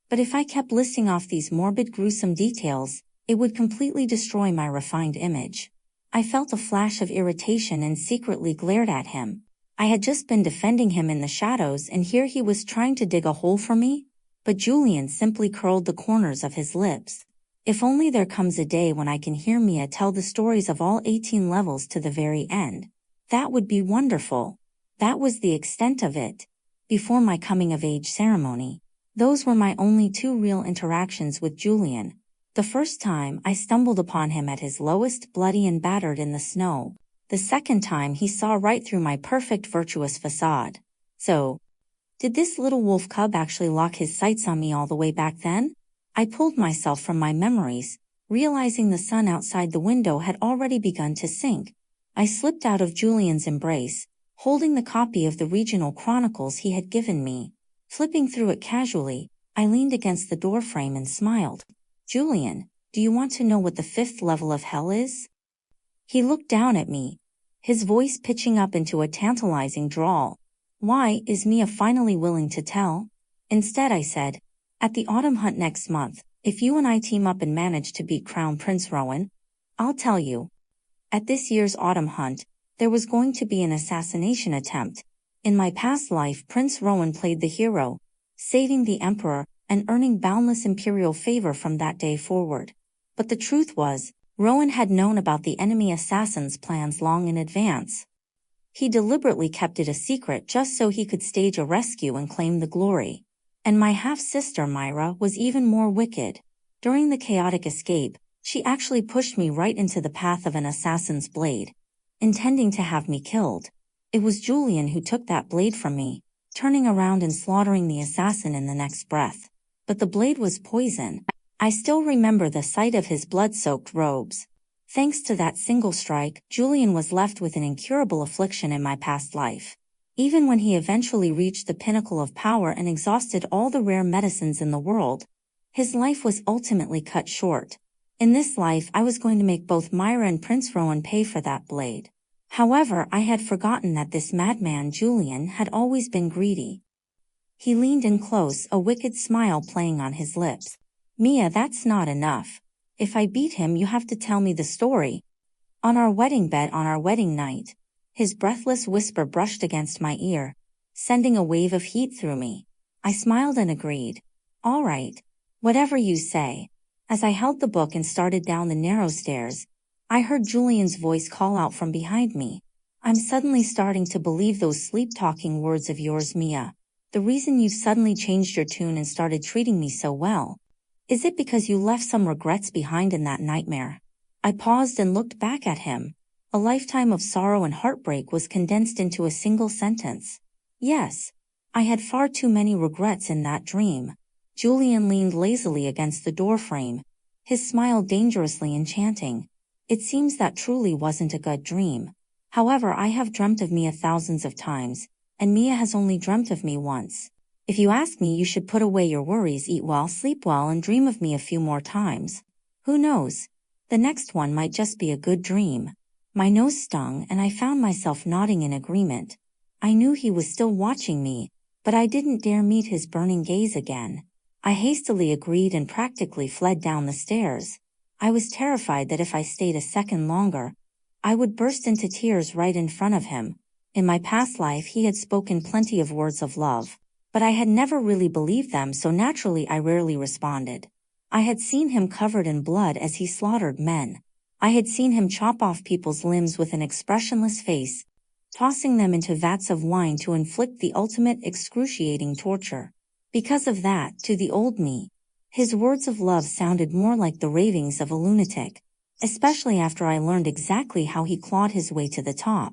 But if I kept listing off these morbid, gruesome details, it would completely destroy my refined image. I felt a flash of irritation and secretly glared at him. I had just been defending him in the shadows, and here he was trying to dig a hole for me? But Julian simply curled the corners of his lips. If only there comes a day when I can hear Mia tell the stories of all 18 levels to the very end. That would be wonderful. That was the extent of it. Before my coming-of-age ceremony, those were my only 2 real interactions with Julian. The first time, I stumbled upon him at his lowest, bloody and battered in the snow. The second time, he saw right through my perfect virtuous facade. So, did this little wolf cub actually lock his sights on me all the way back then? I pulled myself from my memories, realizing the sun outside the window had already begun to sink. I slipped out of Julian's embrace, holding the copy of the Regional Chronicles he had given me. Flipping through it casually, I leaned against the doorframe and smiled. Julian, do you want to know what the 5th level of hell is? He looked down at me, his voice pitching up into a tantalizing drawl. Why, is Mia finally willing to tell? Instead I said, at the autumn hunt next month, if you and I team up and manage to beat Crown Prince Rowan, I'll tell you. At this year's autumn hunt, there was going to be an assassination attempt. In my past life, Prince Rowan played the hero, saving the emperor and earning boundless imperial favor from that day forward. But the truth was, Rowan had known about the enemy assassin's plans long in advance. He deliberately kept it a secret just so he could stage a rescue and claim the glory. And my half-sister Myra was even more wicked. During the chaotic escape, she actually pushed me right into the path of an assassin's blade, intending to have me killed. It was Julian who took that blade from me, turning around and slaughtering the assassin in the next breath. But the blade was poison. I still remember the sight of his blood-soaked robes. Thanks to that single strike, Julian was left with an incurable affliction in my past life. Even when he eventually reached the pinnacle of power and exhausted all the rare medicines in the world, his life was ultimately cut short. In this life, I was going to make both Myra and Prince Rowan pay for that blade. However, I had forgotten that this madman Julian had always been greedy. He leaned in close, a wicked smile playing on his lips. Mia, that's not enough. If I beat him, you have to tell me the story. On our wedding bed on our wedding night, his breathless whisper brushed against my ear, sending a wave of heat through me. I smiled and agreed. All right. Whatever you say. As I held the book and started down the narrow stairs, I heard Julian's voice call out from behind me. I'm suddenly starting to believe those sleep-talking words of yours, Mia. The reason you've suddenly changed your tune and started treating me so well. Is it because you left some regrets behind in that nightmare? I paused and looked back at him. A lifetime of sorrow and heartbreak was condensed into a single sentence. Yes. I had far too many regrets in that dream. Julian leaned lazily against the doorframe, his smile dangerously enchanting. It seems that truly wasn't a good dream. However, I have dreamt of Mia thousands of times, and Mia has only dreamt of me once. If you ask me, you should put away your worries, eat well, sleep well, and dream of me a few more times. Who knows? The next one might just be a good dream. My nose stung, and I found myself nodding in agreement. I knew he was still watching me, But I didn't dare meet his burning gaze again. I hastily agreed and practically fled down the stairs. I was terrified that if I stayed a second longer, I would burst into tears right in front of him. In my past life he had spoken plenty of words of love, but I had never really believed them, so naturally I rarely responded. I had seen him covered in blood as he slaughtered men. I had seen him chop off people's limbs with an expressionless face, tossing them into vats of wine to inflict the ultimate excruciating torture. Because of that, to the old me, his words of love sounded more like the ravings of a lunatic, especially after I learned exactly how he clawed his way to the top.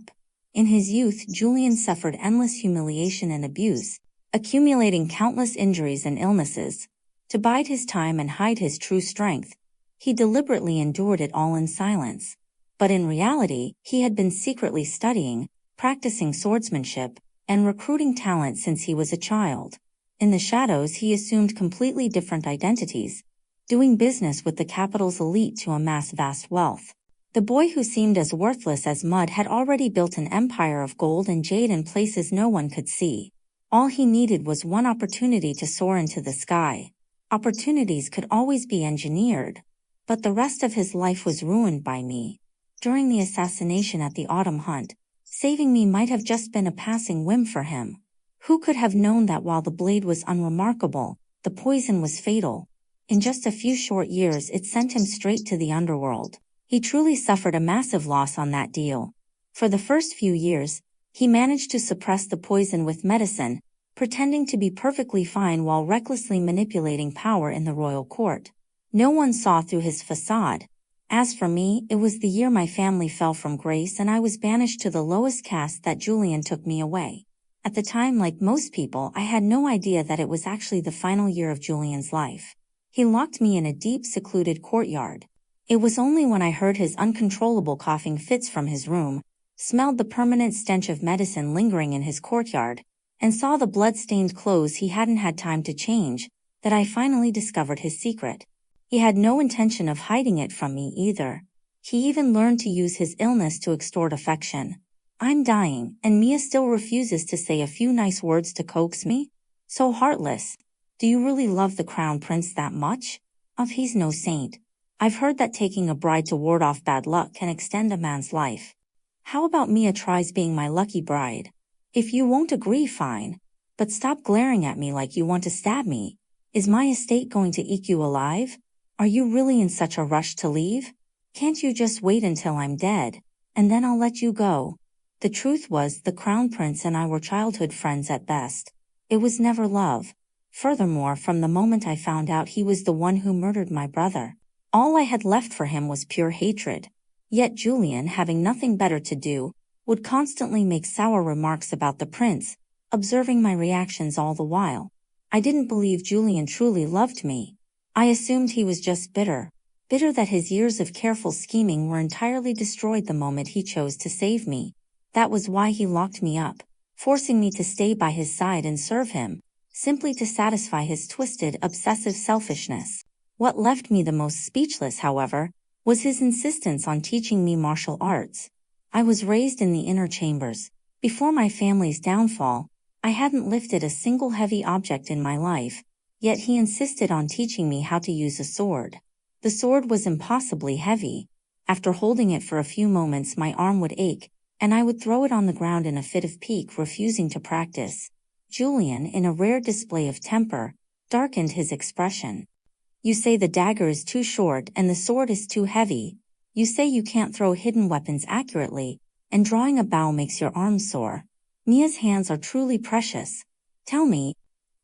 In his youth, Julian suffered endless humiliation and abuse, accumulating countless injuries and illnesses. To bide his time and hide his true strength, he deliberately endured it all in silence. But in reality, he had been secretly studying, practicing swordsmanship, and recruiting talent since he was a child. In the shadows he assumed completely different identities, doing business with the capital's elite to amass vast wealth. The boy who seemed as worthless as mud had already built an empire of gold and jade in places no one could see. All he needed was one opportunity to soar into the sky. Opportunities could always be engineered, but the rest of his life was ruined by me. During the assassination at the autumn hunt, saving me might have just been a passing whim for him. Who could have known that while the blade was unremarkable, the poison was fatal? In just a few short years it sent him straight to the underworld. He truly suffered a massive loss on that deal. For the first few years, he managed to suppress the poison with medicine, pretending to be perfectly fine while recklessly manipulating power in the royal court. No one saw through his facade. As for me, it was the year my family fell from grace and I was banished to the lowest caste that Julian took me away. At the time, like most people, I had no idea that it was actually the final year of Julian's life. He locked me in a deep, secluded courtyard. It was only when I heard his uncontrollable coughing fits from his room, smelled the permanent stench of medicine lingering in his courtyard, and saw the blood-stained clothes he hadn't had time to change, that I finally discovered his secret. He had no intention of hiding it from me either. He even learned to use his illness to extort affection. I'm dying, and Mia still refuses to say a few nice words to coax me? So heartless. Do you really love the crown prince that much? He's no saint. I've heard that taking a bride to ward off bad luck can extend a man's life. How about Mia tries being my lucky bride? If you won't agree, fine. But stop glaring at me like you want to stab me. Is my estate going to eat you alive? Are you really in such a rush to leave? Can't you just wait until I'm dead, and then I'll let you go? The truth was, the crown prince and I were childhood friends at best. It was never love. Furthermore, from the moment I found out he was the one who murdered my brother, all I had left for him was pure hatred. Yet Julian, having nothing better to do, would constantly make sour remarks about the prince, observing my reactions all the while. I didn't believe Julian truly loved me. I assumed he was just bitter that his years of careful scheming were entirely destroyed the moment he chose to save me. That was why he locked me up, forcing me to stay by his side and serve him, simply to satisfy his twisted, obsessive selfishness. What left me the most speechless, however, was his insistence on teaching me martial arts. I was raised in the inner chambers. Before my family's downfall, I hadn't lifted a single heavy object in my life, yet he insisted on teaching me how to use a sword. The sword was impossibly heavy. After holding it for a few moments, my arm would ache, and I would throw it on the ground in a fit of pique, refusing to practice. Julian, in a rare display of temper, darkened his expression. You say the dagger is too short and the sword is too heavy. You say you can't throw hidden weapons accurately, and drawing a bow makes your arms sore. Mia's hands are truly precious. Tell me,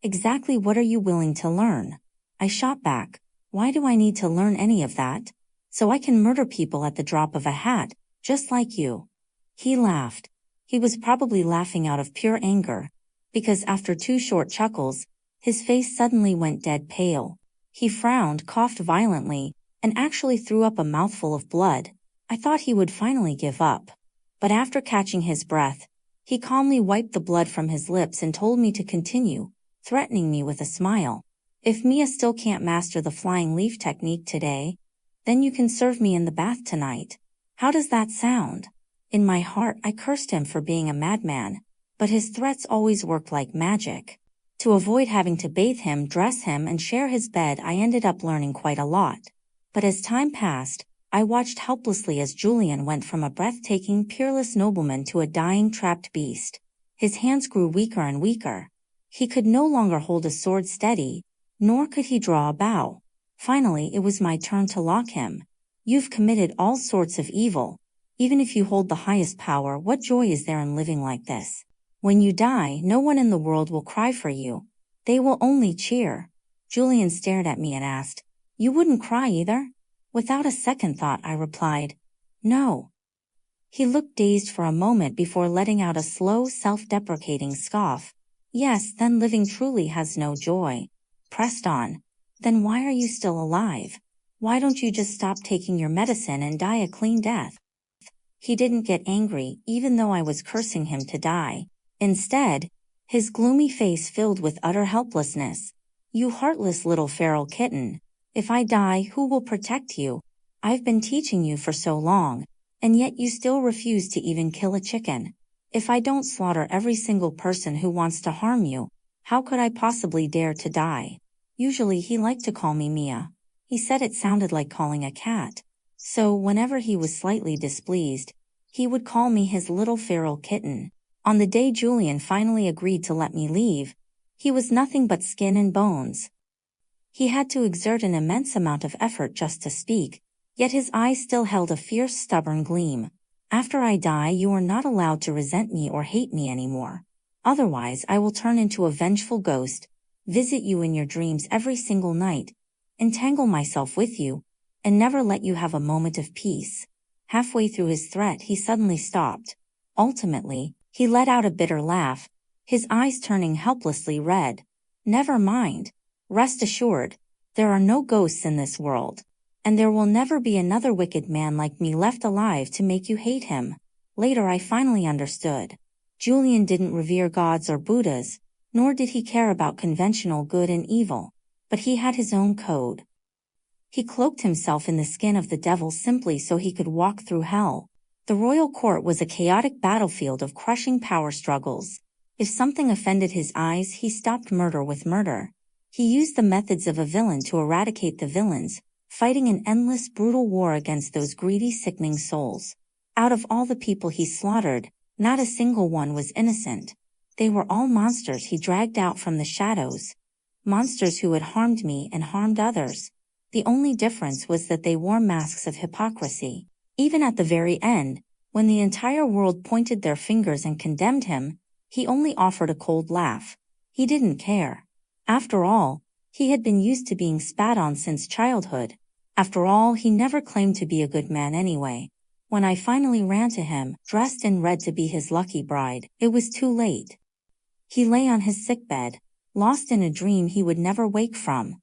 exactly what are you willing to learn? I shot back. Why do I need to learn any of that? So I can murder people at the drop of a hat, just like you. He laughed. He was probably laughing out of pure anger, because after 2 short chuckles, his face suddenly went dead pale. He frowned, coughed violently, and actually threw up a mouthful of blood. I thought he would finally give up. But after catching his breath, he calmly wiped the blood from his lips and told me to continue, threatening me with a smile. If Mia still can't master the flying leaf technique today, then you can serve me in the bath tonight. How does that sound? In my heart, I cursed him for being a madman, but his threats always worked like magic. To avoid having to bathe him, dress him, and share his bed, I ended up learning quite a lot. But as time passed, I watched helplessly as Julian went from a breathtaking, peerless nobleman to a dying, trapped beast. His hands grew weaker and weaker. He could no longer hold a sword steady, nor could he draw a bow. Finally, it was my turn to lock him. You've committed all sorts of evil. Even if you hold the highest power, what joy is there in living like this? When you die, no one in the world will cry for you. They will only cheer. Julian stared at me and asked, "You wouldn't cry either?" Without a second thought, I replied, "No." He looked dazed for a moment before letting out a slow, self-deprecating scoff. "Yes, then living truly has no joy." Pressed on, "Then why are you still alive? Why don't you just stop taking your medicine and die a clean death?" He didn't get angry, even though I was cursing him to die. Instead, his gloomy face filled with utter helplessness. "You heartless little feral kitten. If I die, who will protect you? I've been teaching you for so long, and yet you still refuse to even kill a chicken. If I don't slaughter every single person who wants to harm you, how could I possibly dare to die?" Usually he liked to call me Mia. He said it sounded like calling a cat. So whenever he was slightly displeased, he would call me his little feral kitten. On the day Julian finally agreed to let me leave, he was nothing but skin and bones. He had to exert an immense amount of effort just to speak, yet his eyes still held a fierce, stubborn gleam. "After I die, you are not allowed to resent me or hate me anymore. Otherwise, I will turn into a vengeful ghost, visit you in your dreams every single night, entangle myself with you, and never let you have a moment of peace." Halfway through his threat, he suddenly stopped. Ultimately, he let out a bitter laugh, his eyes turning helplessly red. "Never mind. Rest assured, there are no ghosts in this world, and there will never be another wicked man like me left alive to make you hate him." Later I finally understood. Julian didn't revere gods or Buddhas, nor did he care about conventional good and evil, but he had his own code. He cloaked himself in the skin of the devil simply so he could walk through hell. The royal court was a chaotic battlefield of crushing power struggles. If something offended his eyes, he stopped murder with murder. He used the methods of a villain to eradicate the villains, fighting an endless, brutal war against those greedy, sickening souls. Out of all the people he slaughtered, not a single one was innocent. They were all monsters he dragged out from the shadows. Monsters who had harmed me and harmed others. The only difference was that they wore masks of hypocrisy. Even at the very end, when the entire world pointed their fingers and condemned him, he only offered a cold laugh. He didn't care. After all, he had been used to being spat on since childhood. After all, he never claimed to be a good man anyway. When I finally ran to him, dressed in red to be his lucky bride, it was too late. He lay on his sickbed, lost in a dream he would never wake from.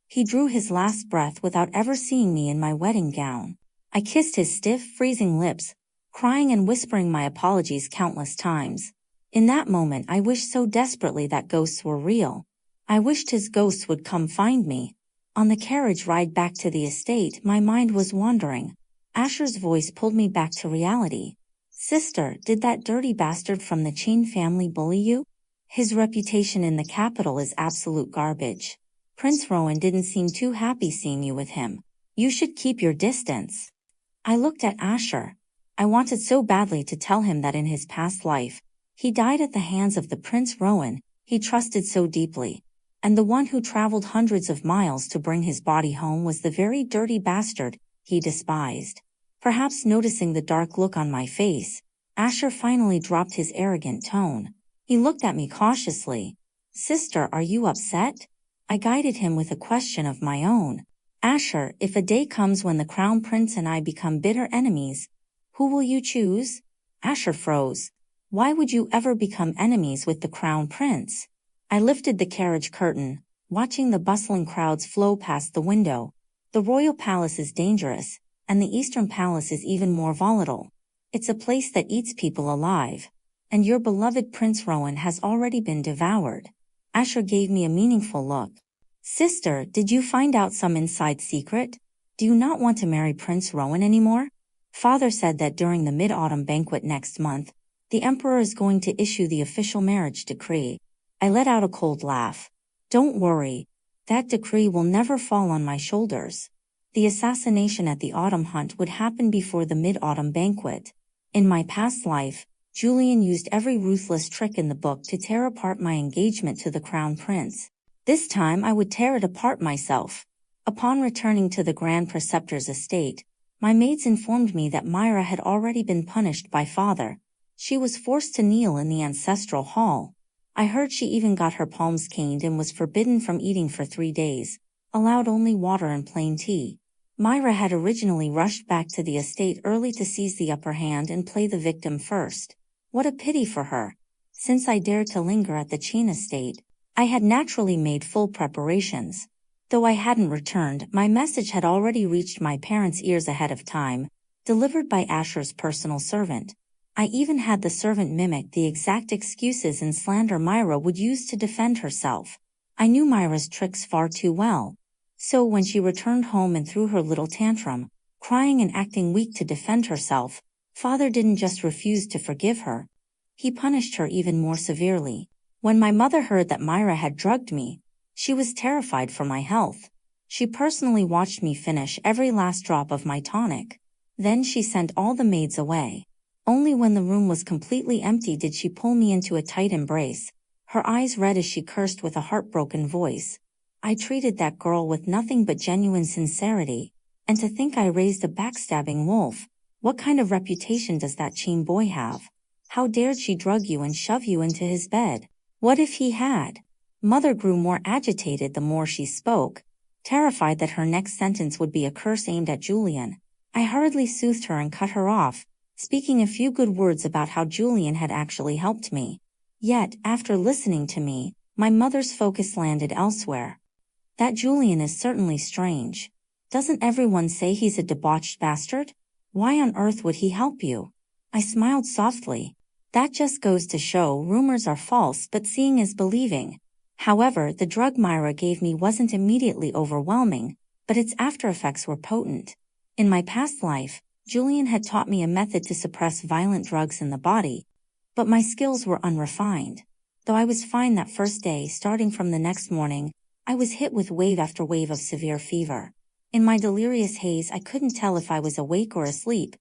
He drew his last breath without ever seeing me in my wedding gown. I kissed his stiff, freezing lips, crying and whispering my apologies countless times. In that moment, I wished so desperately that ghosts were real. I wished his ghosts would come find me. On the carriage ride back to the estate, my mind was wandering. Asher's voice pulled me back to reality. "Sister, did that dirty bastard from the Qin family bully you? His reputation in the capital is absolute garbage. Prince Rowan didn't seem too happy seeing you with him. You should keep your distance." I looked at Asher. I wanted so badly to tell him that in his past life, he died at the hands of the Prince Rowan he trusted so deeply. And the one who traveled hundreds of miles to bring his body home was the very dirty bastard he despised. Perhaps noticing the dark look on my face, Asher finally dropped his arrogant tone. He looked at me cautiously. "Sister, are you upset?" I guided him with a question of my own. "Asher, if a day comes when the Crown Prince and I become bitter enemies, who will you choose?" Asher froze. Why would you ever become enemies with the Crown Prince? I lifted the carriage curtain, watching the bustling crowds flow past the window. The royal palace is dangerous, and the Eastern Palace is even more volatile. It's a place that eats people alive. And your beloved Prince Rowan has already been devoured. Asher gave me a meaningful look. "Sister, did you find out some inside secret? Do you not want to marry Prince Rowan anymore? Father said that during the mid-autumn banquet next month, The emperor is going to issue the official marriage decree. I let out a cold laugh. Don't worry. That decree will never fall on my shoulders. The assassination at the autumn hunt would happen before the mid-autumn banquet. In my past life, Julian used every ruthless trick in the book to tear apart my engagement to the crown prince. This time I would tear it apart myself. Upon returning to the Grand Preceptor's estate, my maids informed me that Myra had already been punished by father. She was forced to kneel in the ancestral hall. I heard she even got her palms caned and was forbidden from eating for 3 days, allowed only water and plain tea. Myra had originally rushed back to the estate early to seize the upper hand and play the victim first. What a pity for her. Since I dared to linger at the Qin estate, I had naturally made full preparations. Though I hadn't returned, my message had already reached my parents' ears ahead of time, delivered by Asher's personal servant. I even had the servant mimic the exact excuses and slander Myra would use to defend herself. I knew Myra's tricks far too well. So when she returned home and threw her little tantrum, crying and acting weak to defend herself, father didn't just refuse to forgive her. He punished her even more severely. When my mother heard that Myra had drugged me, she was terrified for my health. She personally watched me finish every last drop of my tonic. Then she sent all the maids away. Only when the room was completely empty did she pull me into a tight embrace, her eyes red as she cursed with a heartbroken voice. I treated that girl with nothing but genuine sincerity. And to think I raised a backstabbing wolf. What kind of reputation does that Qin boy have? How dared she drug you and shove you into his bed? What if he had? Mother grew more agitated the more she spoke, terrified that her next sentence would be a curse aimed at Julian. I hurriedly soothed her and cut her off, speaking a few good words about how Julian had actually helped me. Yet, after listening to me, my mother's focus landed elsewhere. That Julian is certainly strange. Doesn't everyone say he's a debauched bastard? Why on earth would he help you? I smiled softly. That just goes to show rumors are false, but seeing is believing. However, the drug Myra gave me wasn't immediately overwhelming, but its after-effects were potent. In my past life, Julian had taught me a method to suppress violent drugs in the body, but my skills were unrefined. Though I was fine that first day, starting from the next morning, I was hit with wave after wave of severe fever. In my delirious haze, I couldn't tell if I was awake or asleep,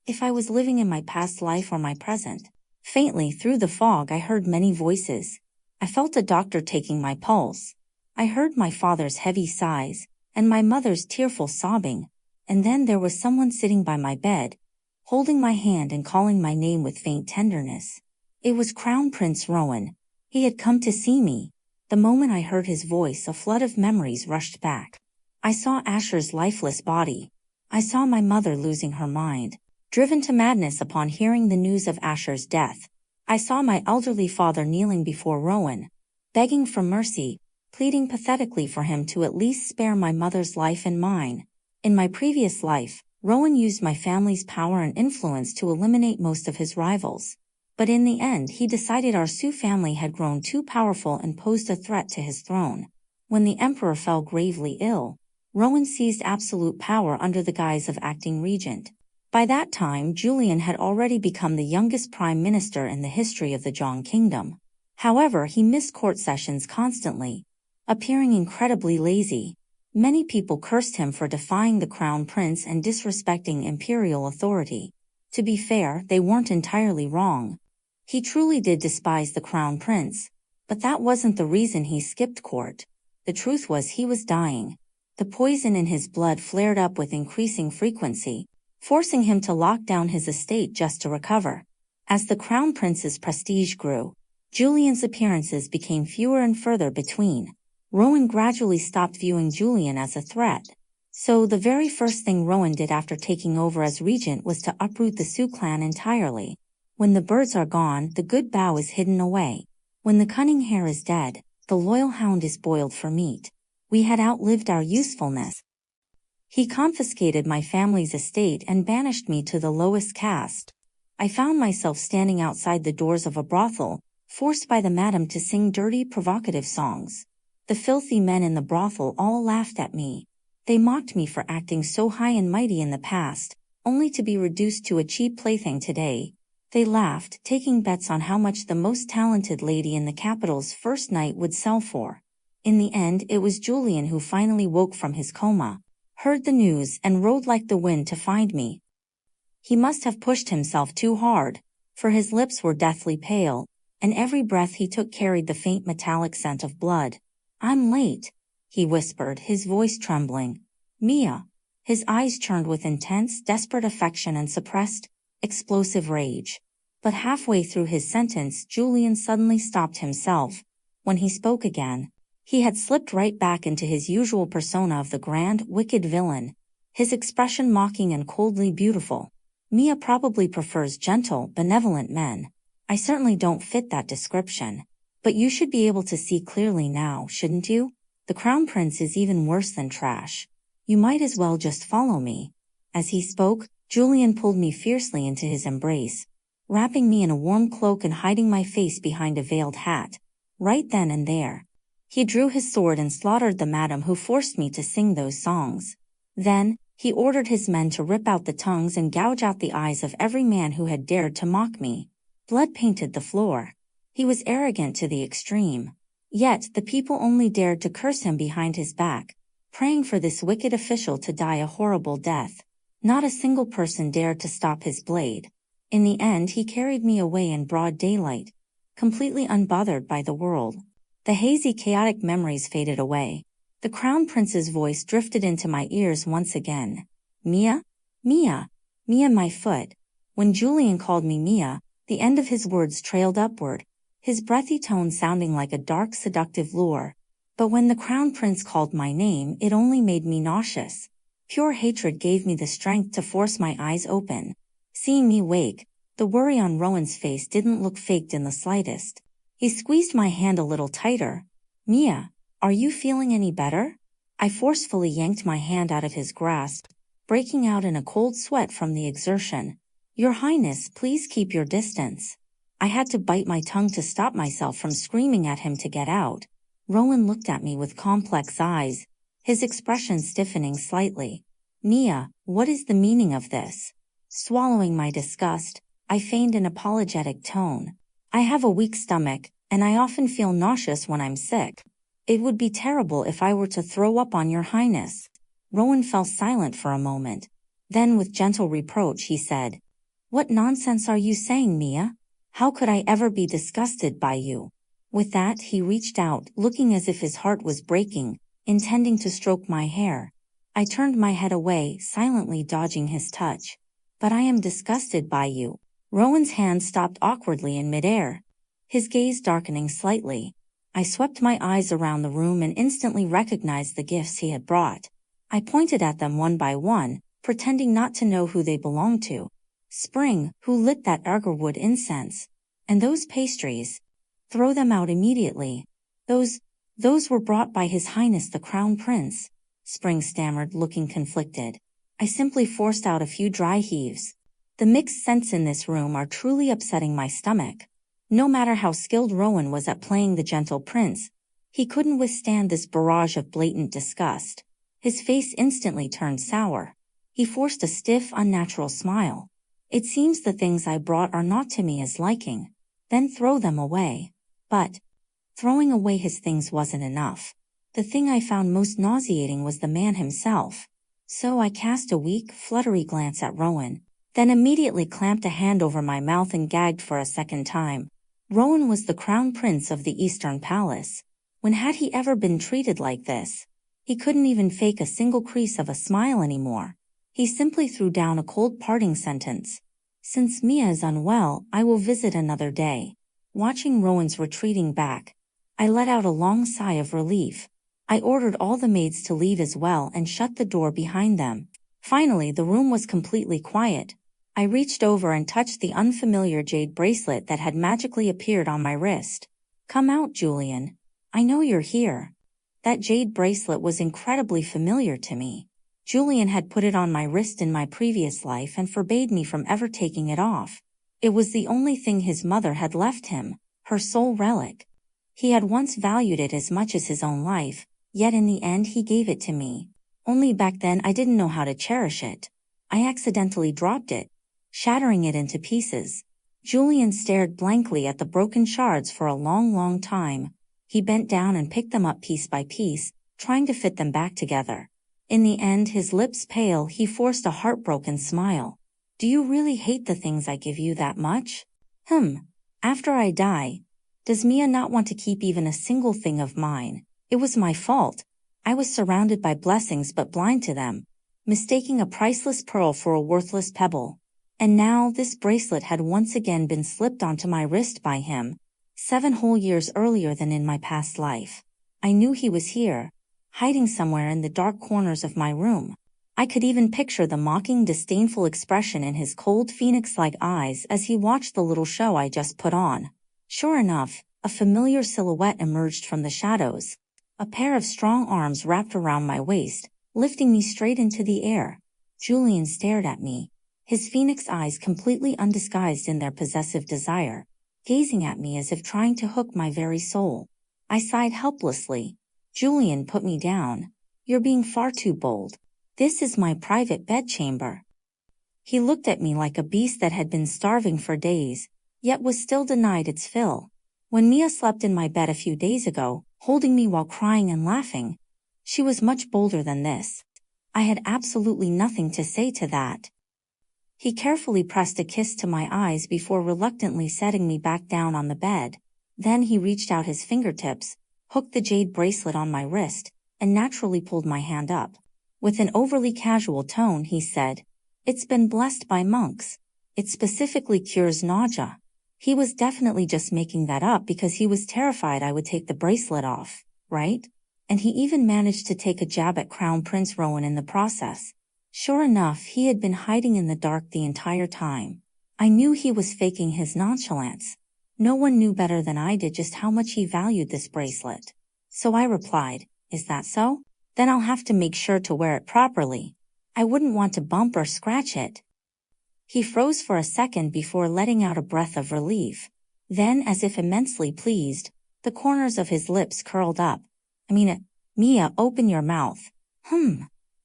if I was living in my past life or my present. Faintly through the fog, I heard many voices. I felt a doctor taking my pulse. I heard my father's heavy sighs, and my mother's tearful sobbing, and then there was someone sitting by my bed, holding my hand and calling my name with faint tenderness. It was Crown Prince Rowan. He had come to see me. The moment I heard his voice, a flood of memories rushed back. I saw Asher's lifeless body. I saw my mother losing her mind, driven to madness upon hearing the news of Asher's death. I saw my elderly father kneeling before Rowan, begging for mercy, pleading pathetically for him to at least spare my mother's life and mine. In my previous life, Rowan used my family's power and influence to eliminate most of his rivals. But in the end, he decided our Sioux family had grown too powerful and posed a threat to his throne. When the emperor fell gravely ill, Rowan seized absolute power under the guise of acting regent. By that time, Julian had already become the youngest prime minister in the history of the Zhong kingdom. However, he missed court sessions constantly, appearing incredibly lazy. Many people cursed him for defying the crown prince and disrespecting imperial authority. To be fair, they weren't entirely wrong. He truly did despise the crown prince, but that wasn't the reason he skipped court. The truth was he was dying. The poison in his blood flared up with increasing frequency, forcing him to lock down his estate just to recover. As the crown prince's prestige grew, Julian's appearances became fewer and further between. Rowan gradually stopped viewing Julian as a threat. So the very first thing Rowan did after taking over as regent was to uproot the Sioux clan entirely. When the birds are gone, the good bough is hidden away. When the cunning hare is dead, the loyal hound is boiled for meat. We had outlived our usefulness. He confiscated my family's estate and banished me to the lowest caste. I found myself standing outside the doors of a brothel, forced by the madam to sing dirty, provocative songs. The filthy men in the brothel all laughed at me. They mocked me for acting so high and mighty in the past, only to be reduced to a cheap plaything today. They laughed, taking bets on how much the most talented lady in the capital's first night would sell for. In the end, it was Julian who finally woke from his coma, heard the news, and rode like the wind to find me. He must have pushed himself too hard, for his lips were deathly pale, and every breath he took carried the faint metallic scent of blood. "I'm late," he whispered, his voice trembling. "Mia." His eyes churned with intense, desperate affection and suppressed, explosive rage. But halfway through his sentence, Julian suddenly stopped himself. When he spoke again, he had slipped right back into his usual persona of the grand, wicked villain, his expression mocking and coldly beautiful. "Mia probably prefers gentle, benevolent men. I certainly don't fit that description. But you should be able to see clearly now, shouldn't you? The Crown Prince is even worse than trash. You might as well just follow me." As he spoke, Julian pulled me fiercely into his embrace, wrapping me in a warm cloak and hiding my face behind a veiled hat. Right then and there, he drew his sword and slaughtered the madam who forced me to sing those songs. Then, he ordered his men to rip out the tongues and gouge out the eyes of every man who had dared to mock me. Blood painted the floor. He was arrogant to the extreme. Yet, the people only dared to curse him behind his back, praying for this wicked official to die a horrible death. Not a single person dared to stop his blade. In the end, he carried me away in broad daylight, completely unbothered by the world. The hazy, chaotic memories faded away. The Crown Prince's voice drifted into my ears once again. "Mia? Mia? Mia, my foot." When Julian called me Mia, the end of his words trailed upward, his breathy tone sounding like a dark, seductive lure. But when the Crown Prince called my name, it only made me nauseous. Pure hatred gave me the strength to force my eyes open. Seeing me wake, the worry on Rowan's face didn't look faked in the slightest. He squeezed my hand a little tighter. "Mia, are you feeling any better?" I forcefully yanked my hand out of his grasp, breaking out in a cold sweat from the exertion. "Your Highness, please keep your distance." I had to bite my tongue to stop myself from screaming at him to get out. Rowan looked at me with complex eyes, his expression stiffening slightly. "Mia, what is the meaning of this?" Swallowing my disgust, I feigned an apologetic tone. "I have a weak stomach, and I often feel nauseous when I'm sick. It would be terrible if I were to throw up on your Highness." Rowan fell silent for a moment. Then with gentle reproach he said, "What nonsense are you saying, Mia? How could I ever be disgusted by you?" With that, he reached out, looking as if his heart was breaking, intending to stroke my hair. I turned my head away, silently dodging his touch. "But I am disgusted by you." Rowan's hand stopped awkwardly in midair, his gaze darkening slightly. I swept my eyes around the room and instantly recognized the gifts he had brought. I pointed at them one by one, pretending not to know who they belonged to. "Spring, who lit that agarwood incense? And those pastries? Throw them out immediately." Those were brought by His Highness the Crown Prince," Spring stammered, looking conflicted. I simply forced out a few dry heaves. The mixed scents in this room are truly upsetting my stomach. No matter how skilled Rowan was at playing the gentle prince, he couldn't withstand this barrage of blatant disgust. His face instantly turned sour. He forced a stiff, unnatural smile. "It seems the things I brought are not to me as liking. Then throw them away." But throwing away his things wasn't enough. The thing I found most nauseating was the man himself. So I cast a weak, fluttery glance at Rowan, then immediately clamped a hand over my mouth and gagged for a second time. Rowan was the Crown Prince of the Eastern Palace. When had he ever been treated like this? He couldn't even fake a single crease of a smile anymore. He simply threw down a cold parting sentence. "Since Mia is unwell, I will visit another day." Watching Rowan's retreating back, I let out a long sigh of relief. I ordered all the maids to leave as well and shut the door behind them. Finally, the room was completely quiet. I reached over and touched the unfamiliar jade bracelet that had magically appeared on my wrist. "Come out, Julian. I know you're here." That jade bracelet was incredibly familiar to me. Julian had put it on my wrist in my previous life and forbade me from ever taking it off. It was the only thing his mother had left him, her sole relic. He had once valued it as much as his own life, yet in the end he gave it to me. Only back then I didn't know how to cherish it. I accidentally dropped it, shattering it into pieces. Julian stared blankly at the broken shards for a long time. He bent down and picked them up piece by piece, trying to fit them back together. In the end, his lips pale, he forced a heartbroken smile. Do you really hate the things I give you that much? After I die, does Mia not want to keep even a single thing of mine? It was my fault. I was surrounded by blessings but blind to them, mistaking a priceless pearl for a worthless pebble. And now this bracelet had once again been slipped onto my wrist by him, 7 whole years earlier than in my past life. I knew he was here, hiding somewhere in the dark corners of my room. I could even picture the mocking, disdainful expression in his cold phoenix-like eyes as he watched the little show I just put on. Sure enough, a familiar silhouette emerged from the shadows. A pair of strong arms wrapped around my waist, lifting me straight into the air. Julian stared at me, his phoenix eyes completely undisguised in their possessive desire, gazing at me as if trying to hook my very soul. I sighed helplessly. Julian, put me down. You're being far too bold. This is my private bedchamber. He looked at me like a beast that had been starving for days, yet was still denied its fill. When Mia slept in my bed a few days ago, holding me while crying and laughing, she was much bolder than this. I had absolutely nothing to say to that. He carefully pressed a kiss to my eyes before reluctantly setting me back down on the bed. Then he reached out his fingertips, hooked the jade bracelet on my wrist, and naturally pulled my hand up. With an overly casual tone, he said, "It's been blessed by monks. It specifically cures nausea." He was definitely just making that up because he was terrified I would take the bracelet off, right? And he even managed to take a jab at Crown Prince Rowan in the process. Sure enough, he had been hiding in the dark the entire time. I knew he was faking his nonchalance. No one knew better than I did just how much he valued this bracelet. So I replied, "Is that so? Then I'll have to make sure to wear it properly. I wouldn't want to bump or scratch it." He froze for a second before letting out a breath of relief. Then, as if immensely pleased, the corners of his lips curled up. Mia, open your mouth.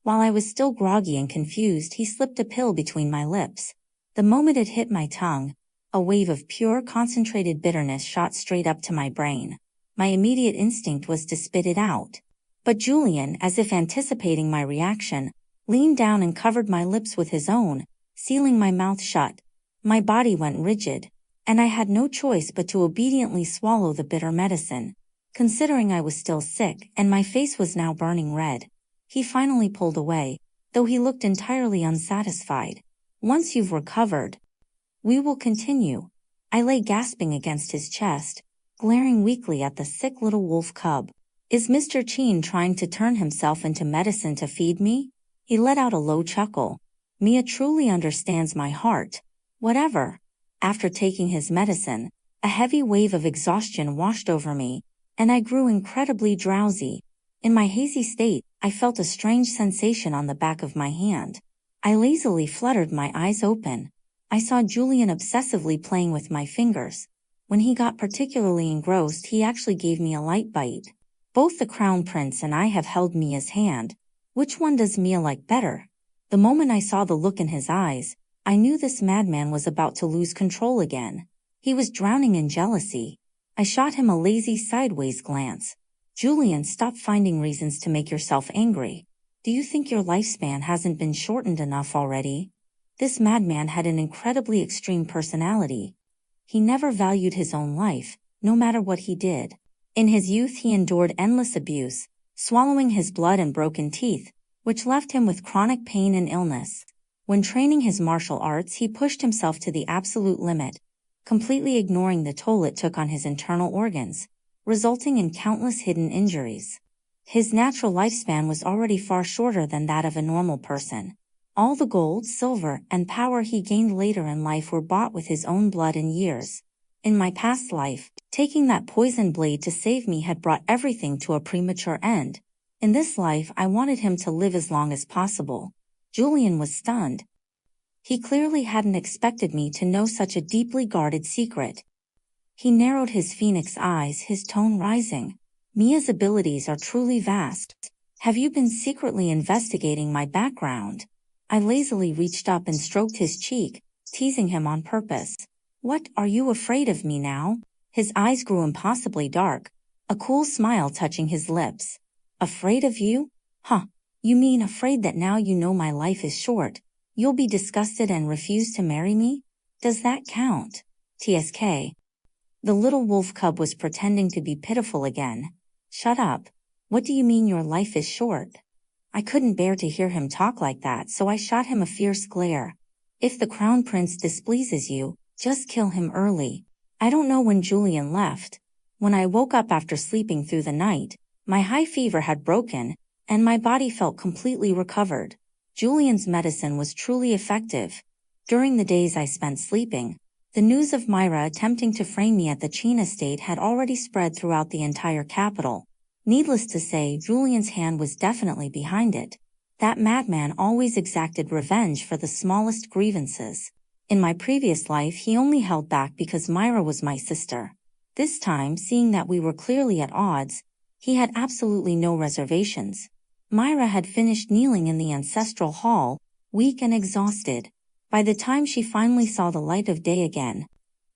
While I was still groggy and confused, he slipped a pill between my lips. The moment it hit my tongue, a wave of pure, concentrated bitterness shot straight up to my brain. My immediate instinct was to spit it out. But Julian, as if anticipating my reaction, leaned down and covered my lips with his own, sealing my mouth shut. My body went rigid, and I had no choice but to obediently swallow the bitter medicine, considering I was still sick and my face was now burning red. He finally pulled away, though he looked entirely unsatisfied. "Once you've recovered, we will continue." I lay gasping against his chest, glaring weakly at the sick little wolf cub. "Is Mr. Qin trying to turn himself into medicine to feed me?" He let out a low chuckle. "Mia truly understands my heart." Whatever. After taking his medicine, a heavy wave of exhaustion washed over me, and I grew incredibly drowsy. In my hazy state, I felt a strange sensation on the back of my hand. I lazily fluttered my eyes open. I saw Julian obsessively playing with my fingers. When he got particularly engrossed, he actually gave me a light bite. Both the Crown Prince and I have held Mia's hand. Which one does Mia like better? The moment I saw the look in his eyes, I knew this madman was about to lose control again. He was drowning in jealousy. I shot him a lazy sideways glance. "Julian, stop finding reasons to make yourself angry. Do you think your lifespan hasn't been shortened enough already?" This madman had an incredibly extreme personality. He never valued his own life, no matter what he did. In his youth he endured endless abuse, swallowing his blood and broken teeth, which left him with chronic pain and illness. When training his martial arts, he pushed himself to the absolute limit, completely ignoring the toll it took on his internal organs, resulting in countless hidden injuries. His natural lifespan was already far shorter than that of a normal person. All the gold, silver, and power he gained later in life were bought with his own blood and years. In my past life, taking that poison blade to save me had brought everything to a premature end. In this life, I wanted him to live as long as possible. Julian was stunned. He clearly hadn't expected me to know such a deeply guarded secret. He narrowed his phoenix eyes, his tone rising. "Mia's abilities are truly vast. Have you been secretly investigating my background?" I lazily reached up and stroked his cheek, teasing him on purpose. What, are you afraid of me now? His eyes grew impossibly dark, a cool smile touching his lips. Afraid of you? Huh. You mean afraid that now you know my life is short, you'll be disgusted and refuse to marry me? Does that count? TSK. The little wolf cub was pretending to be pitiful again. Shut up. What do you mean your life is short? I couldn't bear to hear him talk like that, so I shot him a fierce glare. If the crown prince displeases you, just kill him early. I don't know when Julian left. When I woke up after sleeping through the night, my high fever had broken, and my body felt completely recovered. Julian's medicine was truly effective. During the days I spent sleeping, the news of Myra attempting to frame me at the Qin estate had already spread throughout the entire capital. Needless to say, Julian's hand was definitely behind it. That madman always exacted revenge for the smallest grievances. In my previous life, he only held back because Myra was my sister. This time, seeing that we were clearly at odds, he had absolutely no reservations. Myra had finished kneeling in the ancestral hall, weak and exhausted. By the time she finally saw the light of day again,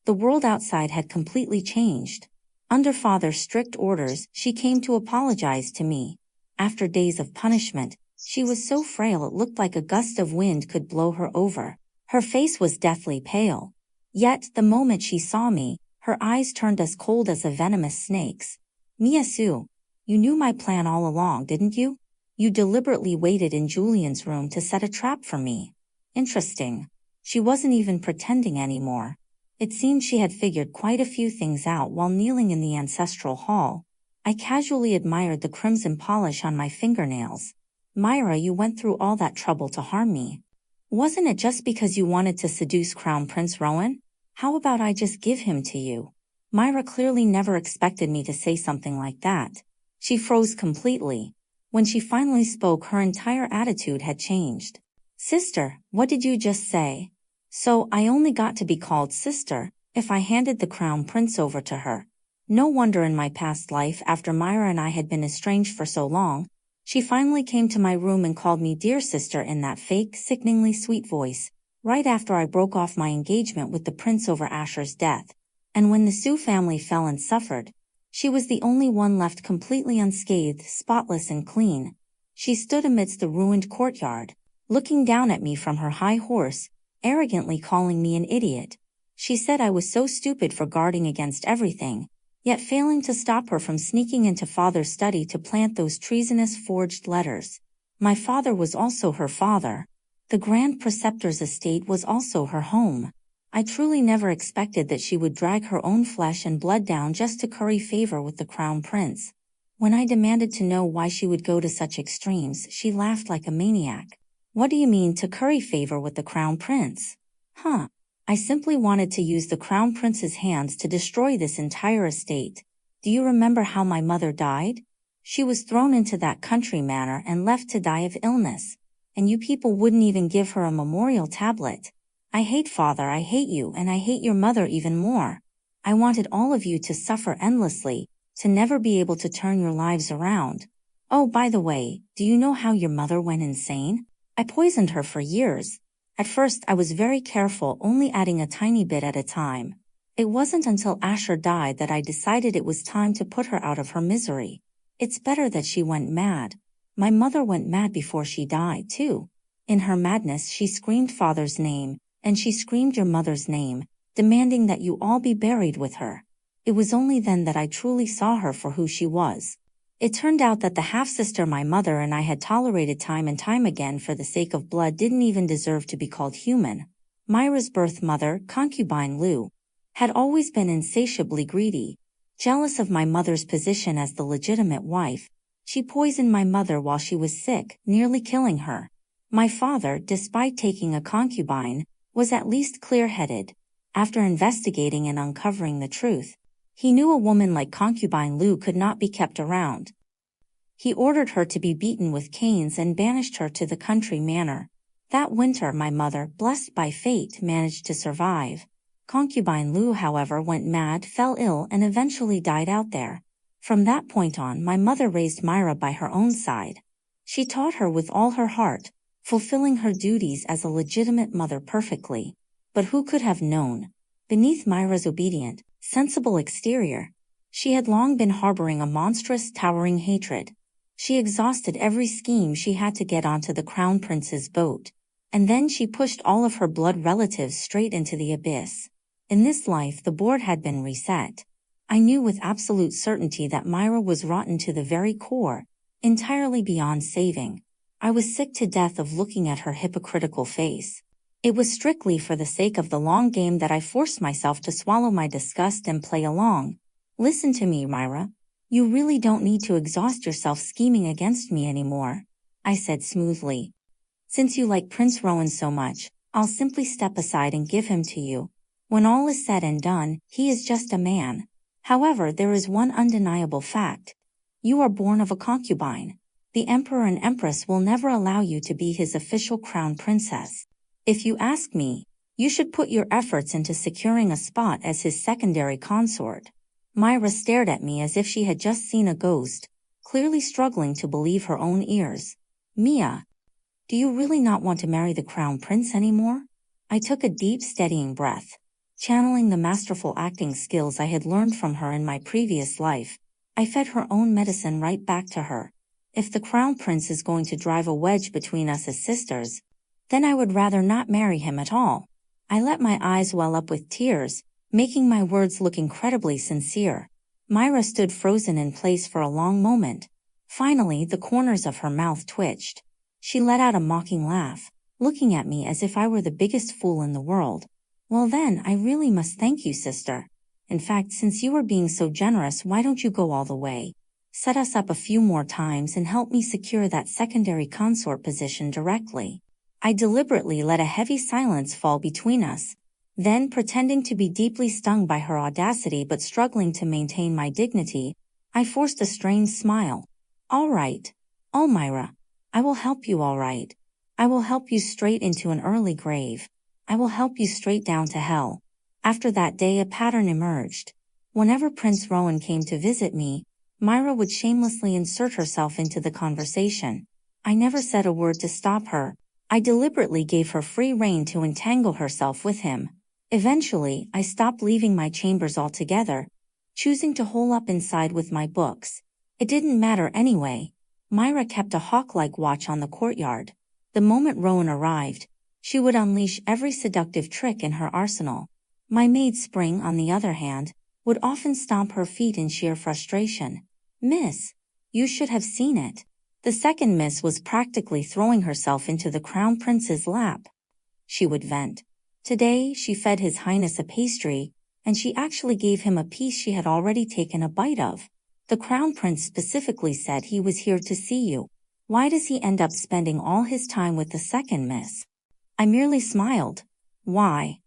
the world outside had completely changed. Under Father's strict orders, she came to apologize to me. After days of punishment, she was so frail it looked like a gust of wind could blow her over. Her face was deathly pale. Yet, the moment she saw me, her eyes turned as cold as a venomous snake's. Miyasu, you knew my plan all along, didn't you? You deliberately waited in Julian's room to set a trap for me. Interesting. She wasn't even pretending anymore. It seemed she had figured quite a few things out while kneeling in the ancestral hall. I casually admired the crimson polish on my fingernails. Myra, you went through all that trouble to harm me. Wasn't it just because you wanted to seduce Crown Prince Rowan? How about I just give him to you? Myra clearly never expected me to say something like that. She froze completely. When she finally spoke, her entire attitude had changed. Sister, what did you just say? So I only got to be called sister if I handed the crown prince over to her. No wonder in my past life, after Myra and I had been estranged for so long, she finally came to my room and called me dear sister in that fake, sickeningly sweet voice, right after I broke off my engagement with the prince over Asher's death. And when the Sioux family fell and suffered, she was the only one left completely unscathed, spotless and clean. She stood amidst the ruined courtyard, looking down at me from her high horse, arrogantly calling me an idiot. She said I was so stupid for guarding against everything, yet failing to stop her from sneaking into Father's study to plant those treasonous forged letters. My father was also her father. The Grand Preceptor's estate was also her home. I truly never expected that she would drag her own flesh and blood down just to curry favor with the Crown Prince. When I demanded to know why she would go to such extremes, she laughed like a maniac. What do you mean to curry favor with the Crown Prince? Huh. I simply wanted to use the Crown Prince's hands to destroy this entire estate. Do you remember how my mother died? She was thrown into that country manor and left to die of illness. And you people wouldn't even give her a memorial tablet. I hate Father, I hate you, and I hate your mother even more. I wanted all of you to suffer endlessly, to never be able to turn your lives around. Oh, by the way, do you know how your mother went insane? I poisoned her for years. At first I was very careful, only adding a tiny bit at a time. It wasn't until Asher died that I decided it was time to put her out of her misery. It's better that she went mad. My mother went mad before she died, too. In her madness she screamed Father's name, and she screamed your mother's name, demanding that you all be buried with her. It was only then that I truly saw her for who she was. It turned out that the half-sister my mother and I had tolerated time and time again for the sake of blood didn't even deserve to be called human. Myra's birth mother, concubine Lou, had always been insatiably greedy. Jealous of my mother's position as the legitimate wife, she poisoned my mother while she was sick, nearly killing her. My father, despite taking a concubine, was at least clear-headed. After investigating and uncovering the truth, he knew a woman like concubine Lou could not be kept around. He ordered her to be beaten with canes and banished her to the country manor. That winter my mother, blessed by fate, managed to survive. Concubine Lou, however, went mad, fell ill, and eventually died out there. From that point on, my mother raised Myra by her own side. She taught her with all her heart, fulfilling her duties as a legitimate mother perfectly. But who could have known? Beneath Myra's obedient, sensible exterior, she had long been harboring a monstrous, towering hatred. She exhausted every scheme she had to get onto the Crown Prince's boat, and then she pushed all of her blood relatives straight into the abyss. In this life the board had been reset. I knew with absolute certainty that Myra was rotten to the very core, entirely beyond saving. I was sick to death of looking at her hypocritical face. It was strictly for the sake of the long game that I forced myself to swallow my disgust and play along. Listen to me, Myra. You really don't need to exhaust yourself scheming against me anymore, I said smoothly. Since you like Prince Rowan so much, I'll simply step aside and give him to you. When all is said and done, he is just a man. However, there is one undeniable fact. You are born of a concubine. The Emperor and Empress will never allow you to be his official crown princess. If you ask me, you should put your efforts into securing a spot as his secondary consort. Myra stared at me as if she had just seen a ghost, clearly struggling to believe her own ears. Mia, do you really not want to marry the crown prince anymore? I took a deep, steadying breath. Channeling the masterful acting skills I had learned from her in my previous life, I fed her own medicine right back to her. If the crown prince is going to drive a wedge between us as sisters, then I would rather not marry him at all. I let my eyes well up with tears, making my words look incredibly sincere. Myra stood frozen in place for a long moment. Finally, the corners of her mouth twitched. She let out a mocking laugh, looking at me as if I were the biggest fool in the world. Well then, I really must thank you, sister. In fact, since you are being so generous, why don't you go all the way? Set us up a few more times and help me secure that secondary consort position directly. I deliberately let a heavy silence fall between us. Then, pretending to be deeply stung by her audacity but struggling to maintain my dignity, I forced a strained smile. All right. Oh, Myra. I will help you, all right. I will help you straight into an early grave. I will help you straight down to hell. After that day, a pattern emerged. Whenever Prince Rowan came to visit me, Myra would shamelessly insert herself into the conversation. I never said a word to stop her. I deliberately gave her free rein to entangle herself with him. Eventually, I stopped leaving my chambers altogether, choosing to hole up inside with my books. It didn't matter anyway. Myra kept a hawk-like watch on the courtyard. The moment Rowan arrived, she would unleash every seductive trick in her arsenal. My maid Spring, on the other hand, would often stomp her feet in sheer frustration. Miss, you should have seen it. The second miss was practically throwing herself into the crown prince's lap. She would vent. Today, she fed His Highness a pastry, and she actually gave him a piece she had already taken a bite of. The crown prince specifically said he was here to see you. Why does he end up spending all his time with the second miss? I merely smiled. Why?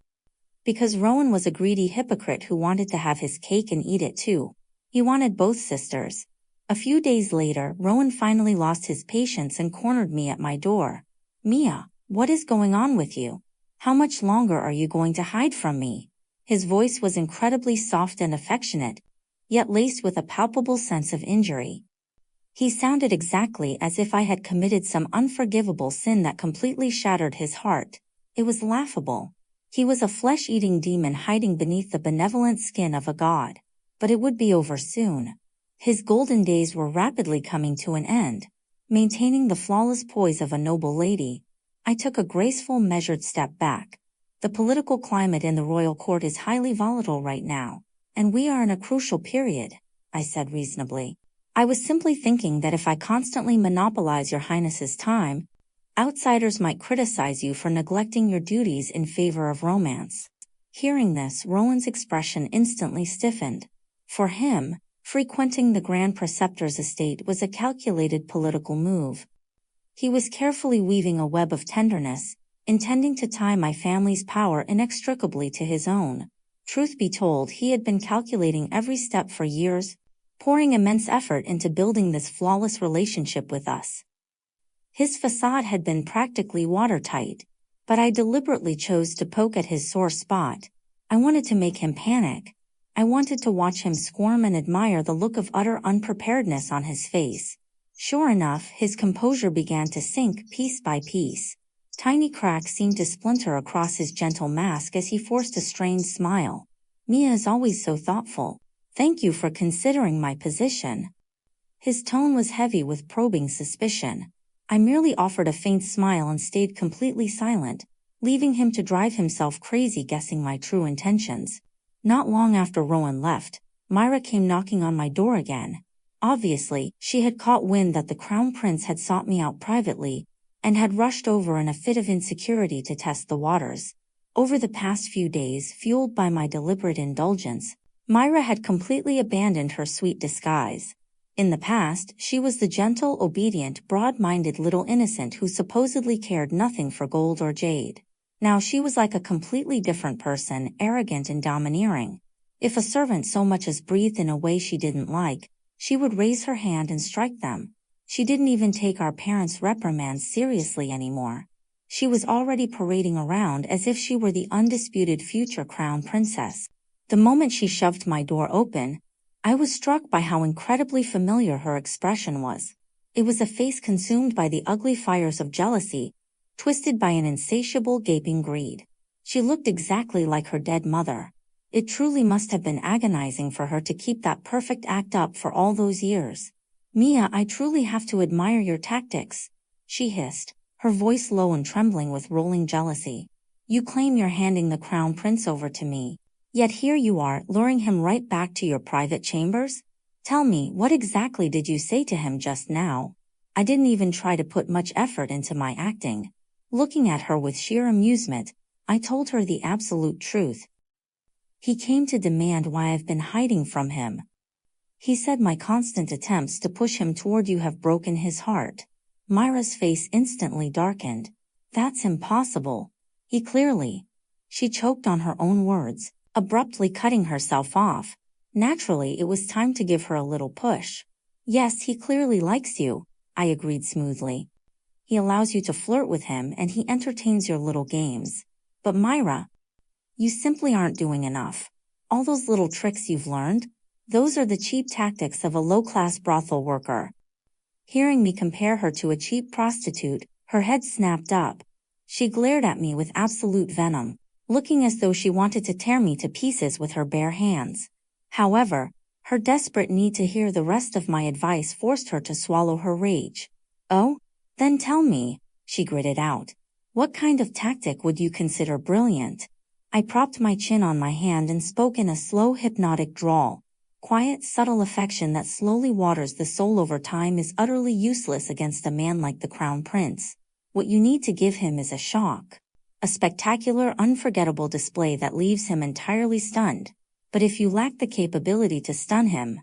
Because Rowan was a greedy hypocrite who wanted to have his cake and eat it too. He wanted both sisters. A few days later, Rowan finally lost his patience and cornered me at my door. Mia, what is going on with you? How much longer are you going to hide from me? His voice was incredibly soft and affectionate, yet laced with a palpable sense of injury. He sounded exactly as if I had committed some unforgivable sin that completely shattered his heart. It was laughable. He was a flesh-eating demon hiding beneath the benevolent skin of a god. But it would be over soon. His golden days were rapidly coming to an end. Maintaining the flawless poise of a noble lady, I took a graceful, measured step back. The political climate in the royal court is highly volatile right now, and we are in a crucial period, I said reasonably. I was simply thinking that if I constantly monopolize your highness's time, outsiders might criticize you for neglecting your duties in favor of romance. Hearing this, Rowan's expression instantly stiffened. For him, frequenting the Grand Preceptor's estate was a calculated political move. He was carefully weaving a web of tenderness, intending to tie my family's power inextricably to his own. Truth be told, he had been calculating every step for years, pouring immense effort into building this flawless relationship with us. His facade had been practically watertight, but I deliberately chose to poke at his sore spot. I wanted to make him panic. I wanted to watch him squirm and admire the look of utter unpreparedness on his face. Sure enough, his composure began to sink piece by piece. Tiny cracks seemed to splinter across his gentle mask as he forced a strained smile. Mia is always so thoughtful. Thank you for considering my position. His tone was heavy with probing suspicion. I merely offered a faint smile and stayed completely silent, leaving him to drive himself crazy guessing my true intentions. Not long after Rowan left, Myra came knocking on my door again. Obviously, she had caught wind that the Crown Prince had sought me out privately, and had rushed over in a fit of insecurity to test the waters. Over the past few days, fueled by my deliberate indulgence, Myra had completely abandoned her sweet disguise. In the past, she was the gentle, obedient, broad-minded little innocent who supposedly cared nothing for gold or jade. Now she was like a completely different person, arrogant and domineering. If a servant so much as breathed in a way she didn't like, she would raise her hand and strike them. She didn't even take our parents' reprimands seriously anymore. She was already parading around as if she were the undisputed future crown princess. The moment she shoved my door open, I was struck by how incredibly familiar her expression was. It was a face consumed by the ugly fires of jealousy, twisted by an insatiable gaping greed. She looked exactly like her dead mother. It truly must have been agonizing for her to keep that perfect act up for all those years. Mia, I truly have to admire your tactics, she hissed, her voice low and trembling with rolling jealousy. You claim you're handing the crown prince over to me. Yet here you are, luring him right back to your private chambers? Tell me, what exactly did you say to him just now? I didn't even try to put much effort into my acting. Looking at her with sheer amusement, I told her the absolute truth. He came to demand why I've been hiding from him. He said my constant attempts to push him toward you have broken his heart. Myra's face instantly darkened. That's impossible. He clearly. She choked on her own words, abruptly cutting herself off. Naturally, it was time to give her a little push. Yes, he clearly likes you, I agreed smoothly. He allows you to flirt with him and he entertains your little games. But Myra, you simply aren't doing enough. All those little tricks you've learned, those are the cheap tactics of a low-class brothel worker. Hearing me compare her to a cheap prostitute, her head snapped up. She glared at me with absolute venom, looking as though she wanted to tear me to pieces with her bare hands. However, her desperate need to hear the rest of my advice forced her to swallow her rage. Oh? Then tell me, she gritted out. What kind of tactic would you consider brilliant? I propped my chin on my hand and spoke in a slow hypnotic drawl. Quiet, subtle affection that slowly waters the soul over time is utterly useless against a man like the Crown Prince. What you need to give him is a shock. A spectacular, unforgettable display that leaves him entirely stunned. But if you lack the capability to stun him,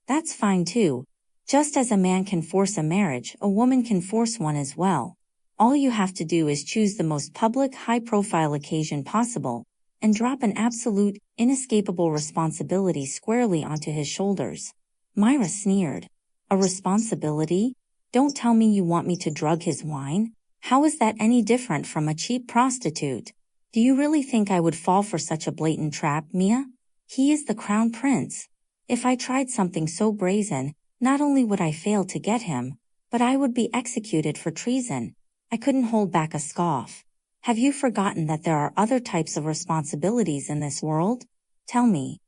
that's fine too. Just as a man can force a marriage, a woman can force one as well. All you have to do is choose the most public, high-profile occasion possible, and drop an absolute, inescapable responsibility squarely onto his shoulders. Myra sneered. A responsibility? Don't tell me you want me to drug his wine? How is that any different from a cheap prostitute? Do you really think I would fall for such a blatant trap, Mia? He is the Crown Prince. If I tried something so brazen, not only would I fail to get him, but I would be executed for treason. I couldn't hold back a scoff. Have you forgotten that there are other types of responsibilities in this world? Tell me,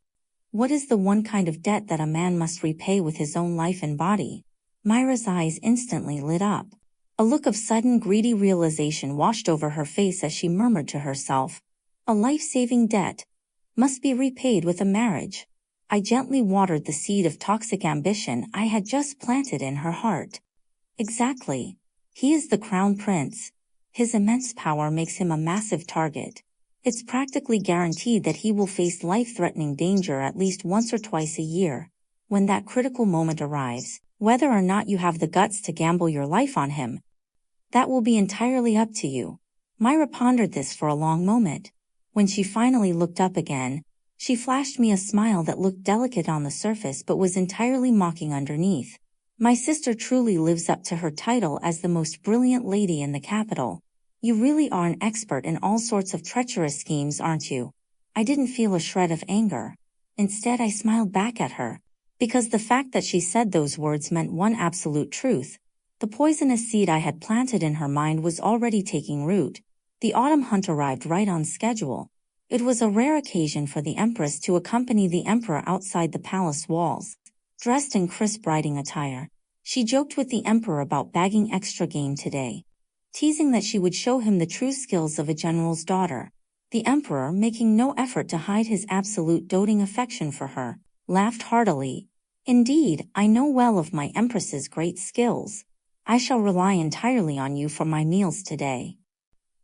what is the one kind of debt that a man must repay with his own life and body? Myra's eyes instantly lit up. A look of sudden greedy realization washed over her face as she murmured to herself, a life-saving debt must be repaid with a marriage. I gently watered the seed of toxic ambition I had just planted in her heart. Exactly. He is the Crown Prince. His immense power makes him a massive target. It's practically guaranteed that he will face life-threatening danger at least once or twice a year. When that critical moment arrives, whether or not you have the guts to gamble your life on him, that will be entirely up to you. Myra pondered this for a long moment. When she finally looked up again, she flashed me a smile that looked delicate on the surface but was entirely mocking underneath. My sister truly lives up to her title as the most brilliant lady in the capital. You really are an expert in all sorts of treacherous schemes, aren't you? I didn't feel a shred of anger. Instead, I smiled back at her, because the fact that she said those words meant one absolute truth. The poisonous seed I had planted in her mind was already taking root. The autumn hunt arrived right on schedule. It was a rare occasion for the Empress to accompany the Emperor outside the palace walls. Dressed in crisp riding attire, she joked with the Emperor about bagging extra game today, teasing that she would show him the true skills of a general's daughter. The Emperor, making no effort to hide his absolute doting affection for her, laughed heartily. Indeed, I know well of my Empress's great skills. I shall rely entirely on you for my meals today.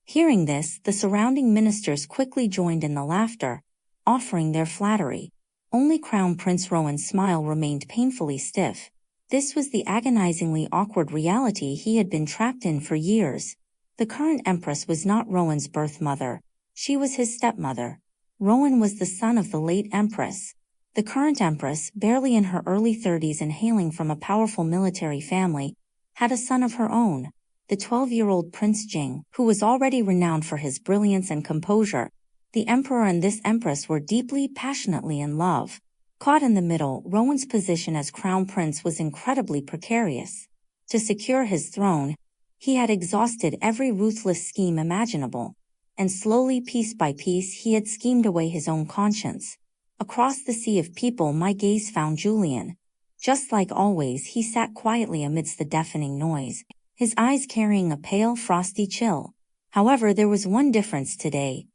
Hearing this, the surrounding ministers quickly joined in the laughter, offering their flattery. Only Crown Prince Rowan's smile remained painfully stiff. This was the agonizingly awkward reality he had been trapped in for years. The current Empress was not Rowan's birth mother. She was his stepmother. Rowan was the son of the late Empress. The current Empress, barely in her early 30s and hailing from a powerful military family, had a son of her own, the 12-year-old Prince Jing, who was already renowned for his brilliance and composure. The Emperor and this Empress were deeply, passionately in love. Caught in the middle, Rowan's position as Crown Prince was incredibly precarious. To secure his throne, he had exhausted every ruthless scheme imaginable, and slowly, piece by piece, he had schemed away his own conscience. Across the sea of people, my gaze found Julian. Just like always, he sat quietly amidst the deafening noise, his eyes carrying a pale, frosty chill. However, there was one difference today.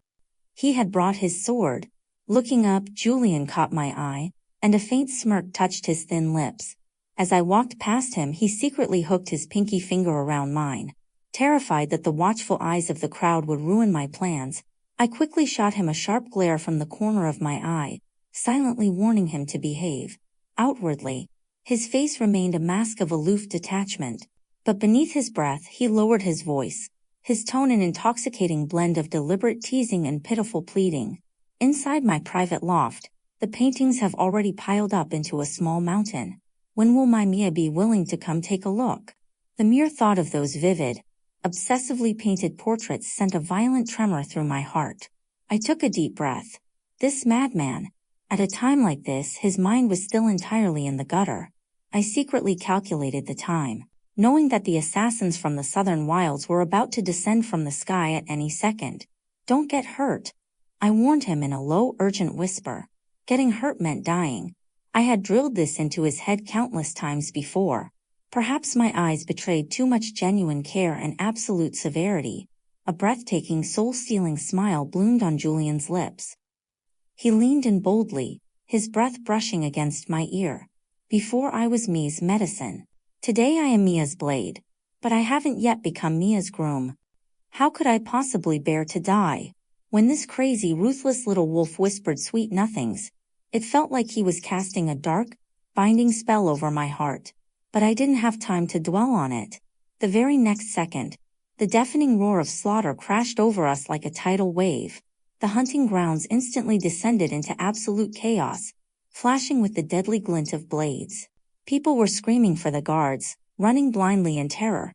He had brought his sword. Looking up, Julian caught my eye, and a faint smirk touched his thin lips. As I walked past him, he secretly hooked his pinky finger around mine. Terrified that the watchful eyes of the crowd would ruin my plans, I quickly shot him a sharp glare from the corner of my eye, silently warning him to behave. Outwardly, his face remained a mask of aloof detachment, but beneath his breath he lowered his voice, his tone an intoxicating blend of deliberate teasing and pitiful pleading. Inside my private loft, the paintings have already piled up into a small mountain. When will my Mia be willing to come take a look? The mere thought of those vivid, obsessively painted portraits sent a violent tremor through my heart. I took a deep breath. This madman. At a time like this, his mind was still entirely in the gutter. I secretly calculated the time, knowing that the assassins from the southern wilds were about to descend from the sky at any second. Don't get hurt, I warned him in a low, urgent whisper. Getting hurt meant dying. I had drilled this into his head countless times before. Perhaps my eyes betrayed too much genuine care and absolute severity. A breathtaking, soul-stealing smile bloomed on Julian's lips. He leaned in boldly, his breath brushing against my ear. Before I was Mia's medicine. Today I am Mia's blade. But I haven't yet become Mia's groom. How could I possibly bear to die? When this crazy, ruthless little wolf whispered sweet nothings, it felt like he was casting a dark, binding spell over my heart. But I didn't have time to dwell on it. The very next second, the deafening roar of slaughter crashed over us like a tidal wave. The hunting grounds instantly descended into absolute chaos, flashing with the deadly glint of blades. People were screaming for the guards, running blindly in terror,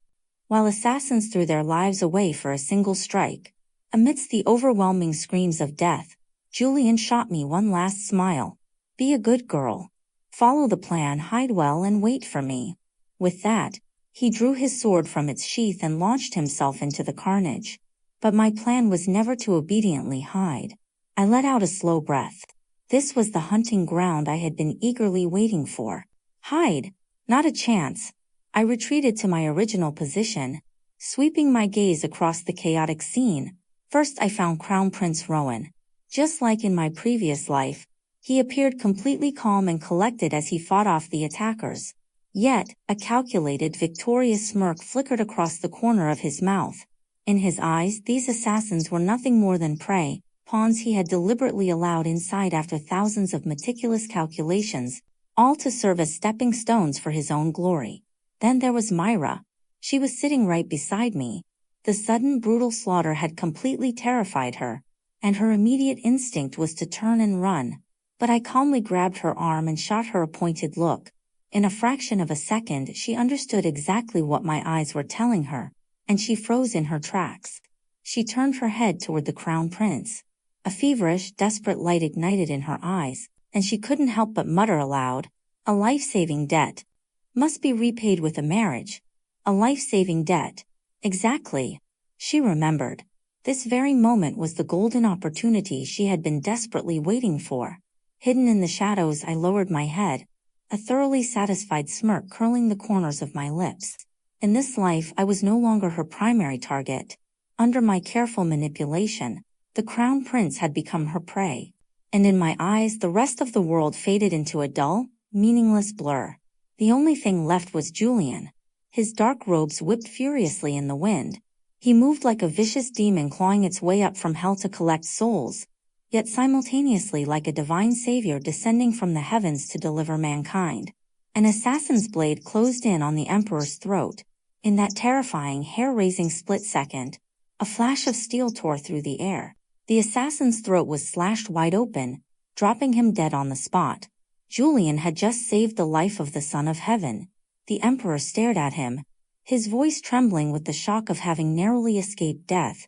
while assassins threw their lives away for a single strike. Amidst the overwhelming screams of death, Julian shot me one last smile. Be a good girl. Follow the plan, hide well, and wait for me. With that, he drew his sword from its sheath and launched himself into the carnage. But my plan was never to obediently hide. I let out a slow breath. This was the hunting ground I had been eagerly waiting for. Hide? Not a chance. I retreated to my original position, sweeping my gaze across the chaotic scene. First I found Crown Prince Rowan. Just like in my previous life, he appeared completely calm and collected as he fought off the attackers. Yet, a calculated, victorious smirk flickered across the corner of his mouth. In his eyes, these assassins were nothing more than prey, pawns he had deliberately allowed inside after thousands of meticulous calculations, all to serve as stepping stones for his own glory. Then there was Myra. She was sitting right beside me. The sudden, brutal slaughter had completely terrified her, and her immediate instinct was to turn and run. But I calmly grabbed her arm and shot her a pointed look. In a fraction of a second, she understood exactly what my eyes were telling her, and she froze in her tracks. She turned her head toward the Crown Prince. A feverish, desperate light ignited in her eyes, and she couldn't help but mutter aloud, "A life-saving debt. Must be repaid with a marriage." A life-saving debt. Exactly. She remembered. This very moment was the golden opportunity she had been desperately waiting for. Hidden in the shadows, I lowered my head, a thoroughly satisfied smirk curling the corners of my lips. In this life, I was no longer her primary target. Under my careful manipulation, the crown prince had become her prey. And in my eyes, the rest of the world faded into a dull, meaningless blur. The only thing left was Julian. His dark robes whipped furiously in the wind. He moved like a vicious demon clawing its way up from hell to collect souls, yet simultaneously like a divine savior descending from the heavens to deliver mankind. An assassin's blade closed in on the emperor's throat. In that terrifying, hair-raising split second, a flash of steel tore through the air. The assassin's throat was slashed wide open, dropping him dead on the spot. Julian had just saved the life of the Son of Heaven. The emperor stared at him, his voice trembling with the shock of having narrowly escaped death.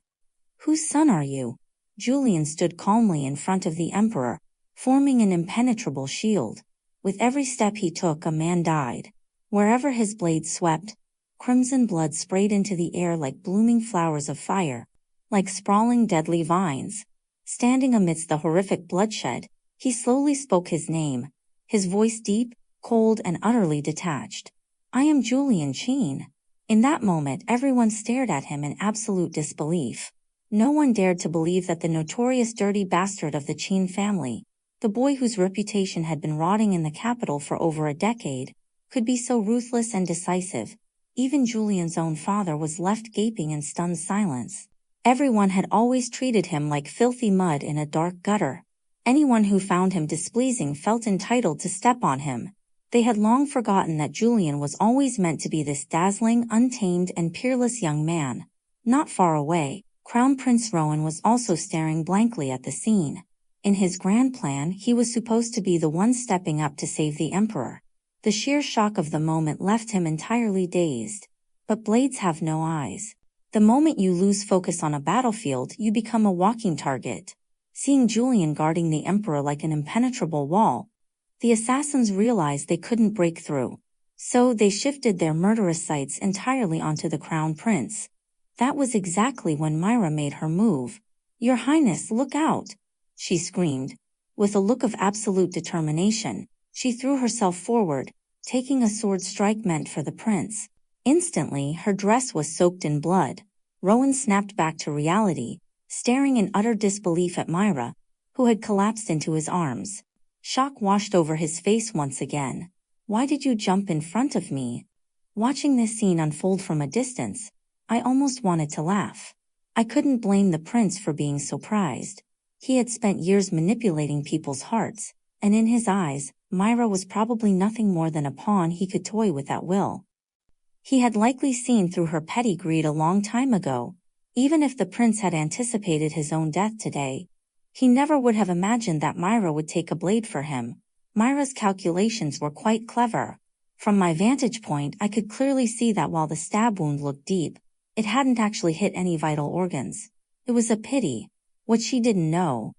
"Whose son are you?" Julian stood calmly in front of the emperor, forming an impenetrable shield. With every step he took, a man died. Wherever his blade swept, crimson blood sprayed into the air like blooming flowers of fire, like sprawling deadly vines. Standing amidst the horrific bloodshed, he slowly spoke his name, his voice deep, cold, and utterly detached. "I am Julian Qin." In that moment, everyone stared at him in absolute disbelief. No one dared to believe that the notorious dirty bastard of the Qin family, the boy whose reputation had been rotting in the capital for over a decade, could be so ruthless and decisive. Even Julian's own father was left gaping in stunned silence. Everyone had always treated him like filthy mud in a dark gutter. Anyone who found him displeasing felt entitled to step on him. They had long forgotten that Julian was always meant to be this dazzling, untamed, and peerless young man. Not far away, Crown Prince Rowan was also staring blankly at the scene. In his grand plan, he was supposed to be the one stepping up to save the emperor. The sheer shock of the moment left him entirely dazed. But blades have no eyes. The moment you lose focus on a battlefield, you become a walking target. Seeing Julian guarding the emperor like an impenetrable wall, the assassins realized they couldn't break through. So they shifted their murderous sights entirely onto the crown prince. That was exactly when Myra made her move. "Your Highness, look out!" she screamed. With a look of absolute determination, she threw herself forward, taking a sword strike meant for the prince. Instantly, her dress was soaked in blood. Rowan snapped back to reality, staring in utter disbelief at Myra, who had collapsed into his arms. Shock washed over his face once again. "Why did you jump in front of me?" Watching this scene unfold from a distance, I almost wanted to laugh. I couldn't blame the prince for being surprised. He had spent years manipulating people's hearts, and in his eyes, Myra was probably nothing more than a pawn he could toy with at will. He had likely seen through her petty greed a long time ago. Even if the prince had anticipated his own death today, he never would have imagined that Myra would take a blade for him. Myra's calculations were quite clever. From my vantage point, I could clearly see that while the stab wound looked deep, it hadn't actually hit any vital organs. It was a pity. What she didn't know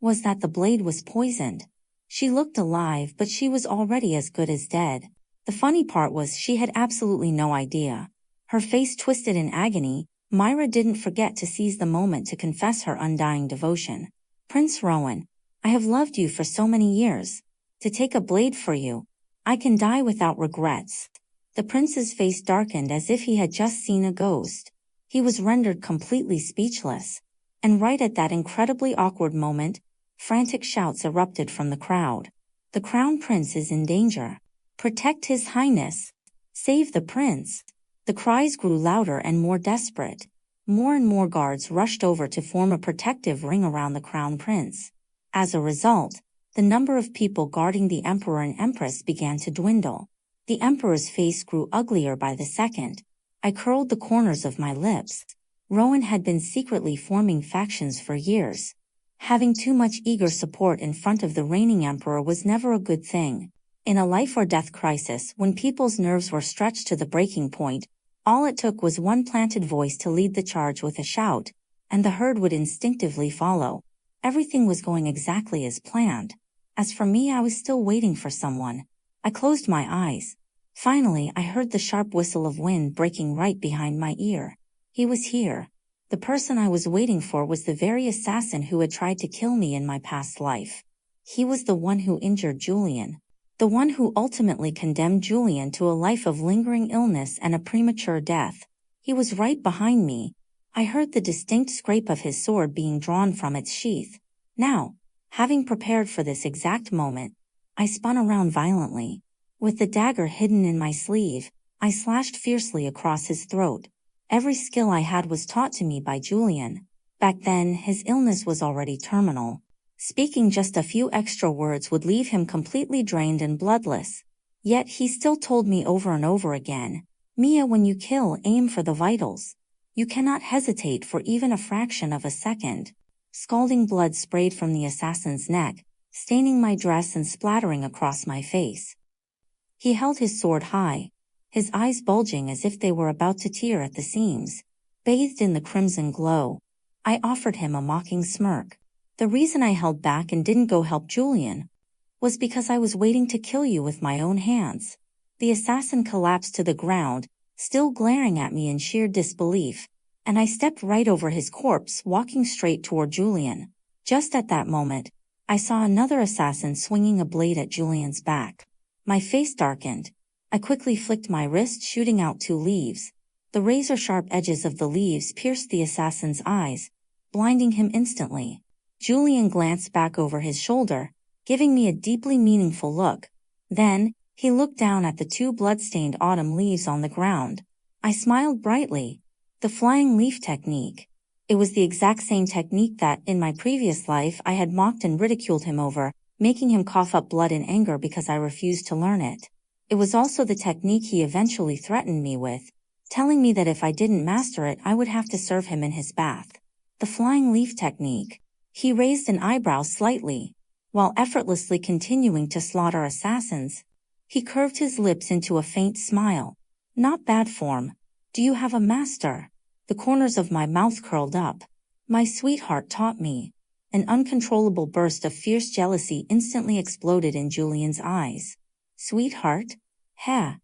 was that the blade was poisoned. She looked alive, but she was already as good as dead. The funny part was she had absolutely no idea. Her face twisted in agony, Myra didn't forget to seize the moment to confess her undying devotion. "Prince Rowan, I have loved you for so many years. To take a blade for you, I can die without regrets." The prince's face darkened as if he had just seen a ghost. He was rendered completely speechless. And right at that incredibly awkward moment, frantic shouts erupted from the crowd. "The crown prince is in danger. Protect his highness. Save the prince." The cries grew louder and more desperate. More and more guards rushed over to form a protective ring around the crown prince. As a result, the number of people guarding the emperor and empress began to dwindle. The emperor's face grew uglier by the second. I curled the corners of my lips. Rowan had been secretly forming factions for years. Having too much eager support in front of the reigning emperor was never a good thing. In a life-or-death crisis, when people's nerves were stretched to the breaking point, all it took was one planted voice to lead the charge with a shout, and the herd would instinctively follow. Everything was going exactly as planned. As for me, I was still waiting for someone. I closed my eyes, Finally, I heard the sharp whistle of wind breaking right behind my ear. He was here. The person I was waiting for was the very assassin who had tried to kill me in my past life. He was the one who injured Julian. The one who ultimately condemned Julian to a life of lingering illness and a premature death. He was right behind me. I heard the distinct scrape of his sword being drawn from its sheath. Now, having prepared for this exact moment, I spun around violently. With the dagger hidden in my sleeve, I slashed fiercely across his throat. Every skill I had was taught to me by Julian. Back then, his illness was already terminal. Speaking just a few extra words would leave him completely drained and bloodless. Yet he still told me over and over again, "Mia, when you kill, aim for the vitals. You cannot hesitate for even a fraction of a second." Scalding blood sprayed from the assassin's neck, staining my dress and splattering across my face. He held his sword high, his eyes bulging as if they were about to tear at the seams. Bathed in the crimson glow, I offered him a mocking smirk. "The reason I held back and didn't go help Julian was because I was waiting to kill you with my own hands." The assassin collapsed to the ground, still glaring at me in sheer disbelief, and I stepped right over his corpse, walking straight toward Julian. Just at that moment, I saw another assassin swinging a blade at Julian's back. My face darkened. I quickly flicked my wrist, shooting out 2 leaves. The razor-sharp edges of the leaves pierced the assassin's eyes, blinding him instantly. Julian glanced back over his shoulder, giving me a deeply meaningful look. Then, he looked down at the 2 blood-stained autumn leaves on the ground. I smiled brightly. The flying leaf technique. It was the exact same technique that, in my previous life, I had mocked and ridiculed him over, making him cough up blood in anger because I refused to learn it. It was also the technique he eventually threatened me with, telling me that if I didn't master it, I would have to serve him in his bath. The flying leaf technique. He raised an eyebrow slightly, while effortlessly continuing to slaughter assassins. He curved his lips into a faint smile. "Not bad form. Do you have a master?" The corners of my mouth curled up. "My sweetheart taught me." An uncontrollable burst of fierce jealousy instantly exploded in Julian's eyes. "Sweetheart? Heh."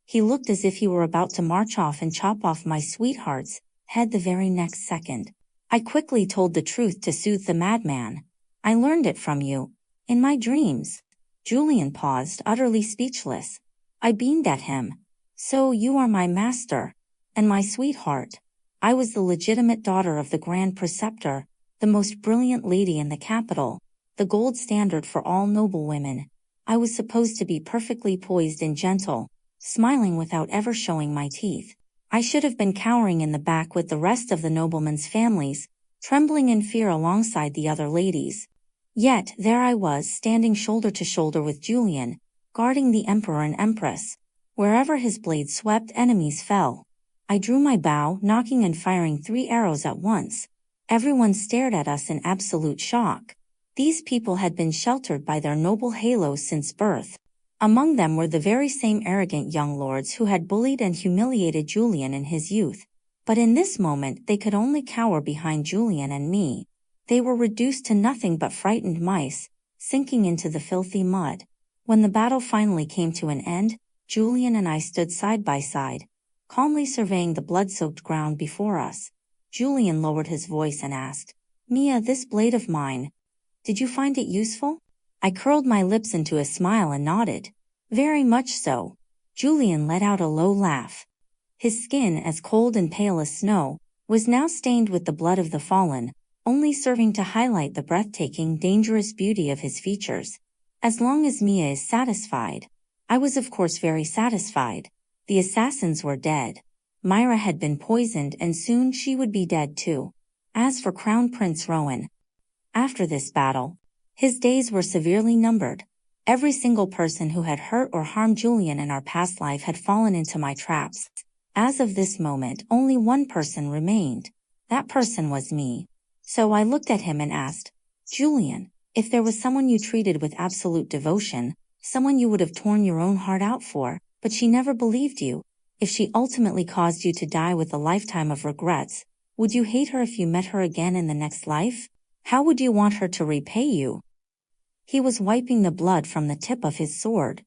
He looked as if he were about to march off and chop off my sweetheart's head the very next second. I quickly told the truth to soothe the madman. "I learned it from you. In my dreams." Julian paused, utterly speechless. I beamed at him. "So you are my master. And my sweetheart." I was the legitimate daughter of the Grand Preceptor, the most brilliant lady in the capital, the gold standard for all noble women. I was supposed to be perfectly poised and gentle, smiling without ever showing my teeth. I should have been cowering in the back with the rest of the noblemen's families, trembling in fear alongside the other ladies. Yet there I was, standing shoulder to shoulder with Julian, guarding the Emperor and Empress. Wherever his blade swept, enemies fell. I drew my bow, knocking and firing 3 arrows at once. Everyone stared at us in absolute shock. These people had been sheltered by their noble halos since birth. Among them were the very same arrogant young lords who had bullied and humiliated Julian in his youth. But in this moment they could only cower behind Julian and me. They were reduced to nothing but frightened mice, sinking into the filthy mud. When the battle finally came to an end, Julian and I stood side by side, calmly surveying the blood-soaked ground before us. Julian lowered his voice and asked, "Mia, this blade of mine, did you find it useful?" I curled my lips into a smile and nodded. "Very much so." Julian let out a low laugh. His skin, as cold and pale as snow, was now stained with the blood of the fallen, only serving to highlight the breathtaking, dangerous beauty of his features. "As long as Mia is satisfied." I was of course very satisfied. The assassins were dead. Myra had been poisoned and soon she would be dead too. As for Crown Prince Rowan, after this battle, his days were severely numbered. Every single person who had hurt or harmed Julian in our past life had fallen into my traps. As of this moment, only one person remained. That person was me. So I looked at him and asked, "Julian, if there was someone you treated with absolute devotion, someone you would have torn your own heart out for, but she never believed you, if she ultimately caused you to die with a lifetime of regrets, would you hate her if you met her again in the next life? How would you want her to repay you?" He was wiping the blood from the tip of his sword.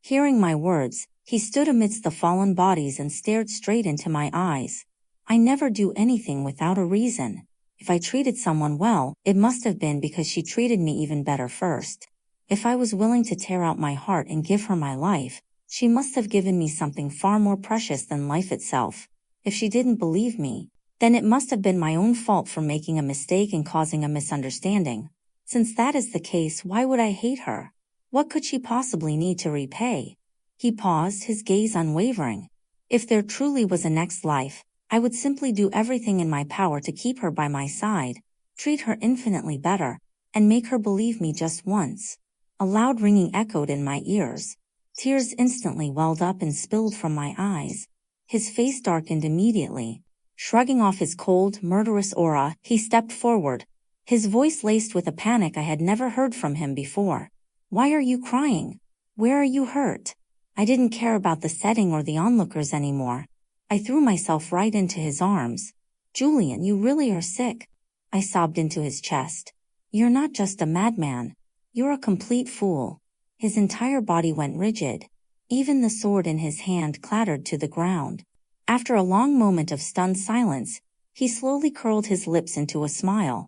Hearing my words, He stood amidst the fallen bodies and stared straight into my eyes. I never do anything without a reason. If I treated someone well, it must have been because she treated me even better first. If I was willing to tear out my heart and give her my life, she must have given me something far more precious than life itself. If she didn't believe me, then it must have been my own fault for making a mistake and causing a misunderstanding. Since that is the case, why would I hate her? What could she possibly need to repay? He paused, his gaze unwavering. If there truly was a next life, I would simply do everything in my power to keep her by my side, treat her infinitely better, and make her believe me just once. A loud ringing echoed in my ears. Tears instantly welled up and spilled from my eyes. His face darkened immediately. Shrugging off his cold, murderous aura, he stepped forward, his voice laced with a panic I had never heard from him before. Why are you crying? Where are you hurt? I didn't care about the setting or the onlookers anymore. I threw myself right into his arms. Julian, you really are sick. I sobbed into his chest. You're not just a madman. You're a complete fool. His entire body went rigid. Even the sword in his hand clattered to the ground. After a long moment of stunned silence, he slowly curled his lips into a smile.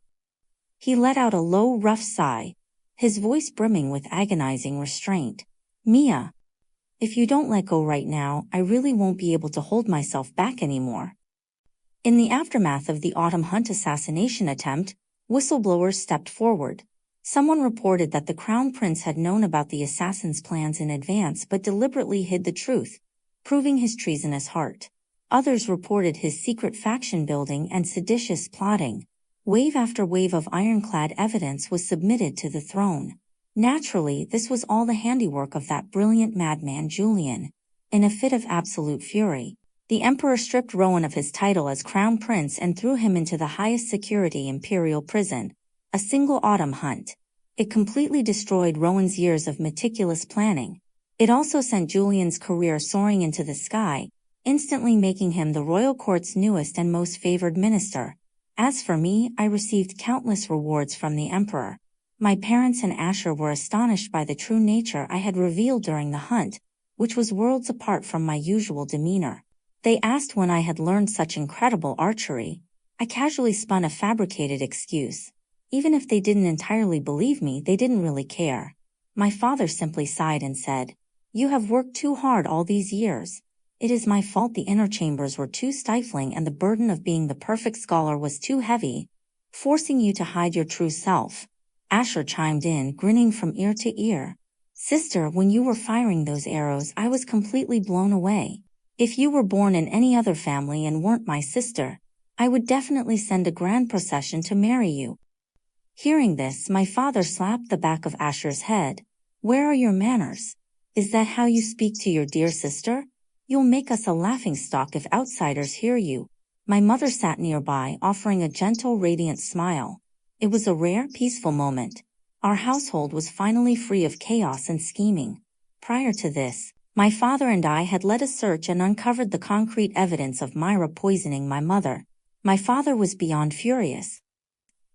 He let out a low, rough sigh, his voice brimming with agonizing restraint. Mia, if you don't let go right now, I really won't be able to hold myself back anymore. In the aftermath of the Autumn Hunt assassination attempt, whistleblowers stepped forward. Someone reported that the Crown Prince had known about the assassin's plans in advance but deliberately hid the truth, proving his treasonous heart. Others reported his secret faction building and seditious plotting. Wave after wave of ironclad evidence was submitted to the throne. Naturally, this was all the handiwork of that brilliant madman Julian. In a fit of absolute fury, the emperor stripped Rowan of his title as crown prince and threw him into the highest security imperial prison, a single autumn hunt. It completely destroyed Rowan's years of meticulous planning. It also sent Julian's career soaring into the sky, instantly making him the royal court's newest and most favored minister. As for me, I received countless rewards from the emperor. My parents and Asher were astonished by the true nature I had revealed during the hunt, which was worlds apart from my usual demeanor. They asked when I had learned such incredible archery. I casually spun a fabricated excuse. Even if they didn't entirely believe me, they didn't really care. My father simply sighed and said, "You have worked too hard all these years. It is my fault the inner chambers were too stifling and the burden of being the perfect scholar was too heavy, forcing you to hide your true self." Asher chimed in, grinning from ear to ear. "Sister, when you were firing those arrows, I was completely blown away. If you were born in any other family and weren't my sister, I would definitely send a grand procession to marry you." Hearing this, my father slapped the back of Asher's head. "Where are your manners? Is that how you speak to your dear sister? You'll make us a laughingstock if outsiders hear you." My mother sat nearby, offering a gentle, radiant smile. It was a rare, peaceful moment. Our household was finally free of chaos and scheming. Prior to this, my father and I had led a search and uncovered the concrete evidence of Myra poisoning my mother. My father was beyond furious.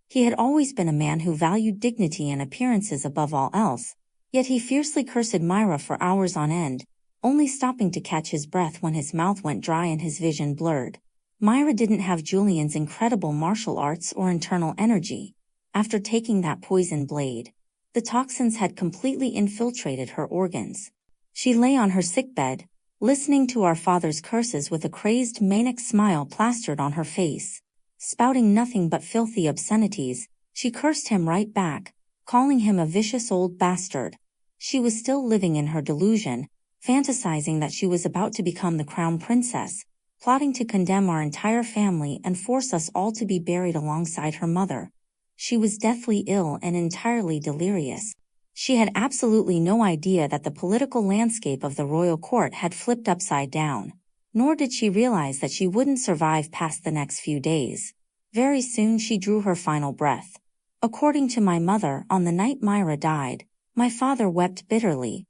He had always been a man who valued dignity and appearances above all else, yet he fiercely cursed Myra for hours on end, only stopping to catch his breath when his mouth went dry and his vision blurred. Myra didn't have Julian's incredible martial arts or internal energy. After taking that poison blade, the toxins had completely infiltrated her organs. She lay on her sickbed, listening to our father's curses with a crazed, manic smile plastered on her face. Spouting nothing but filthy obscenities, she cursed him right back, calling him a vicious old bastard. She was still living in her delusion, fantasizing that she was about to become the crown princess, plotting to condemn our entire family and force us all to be buried alongside her mother. She was deathly ill and entirely delirious. She had absolutely no idea that the political landscape of the royal court had flipped upside down. Nor did she realize that she wouldn't survive past the next few days. Very soon she drew her final breath. According to my mother, on the night Myra died, my father wept bitterly.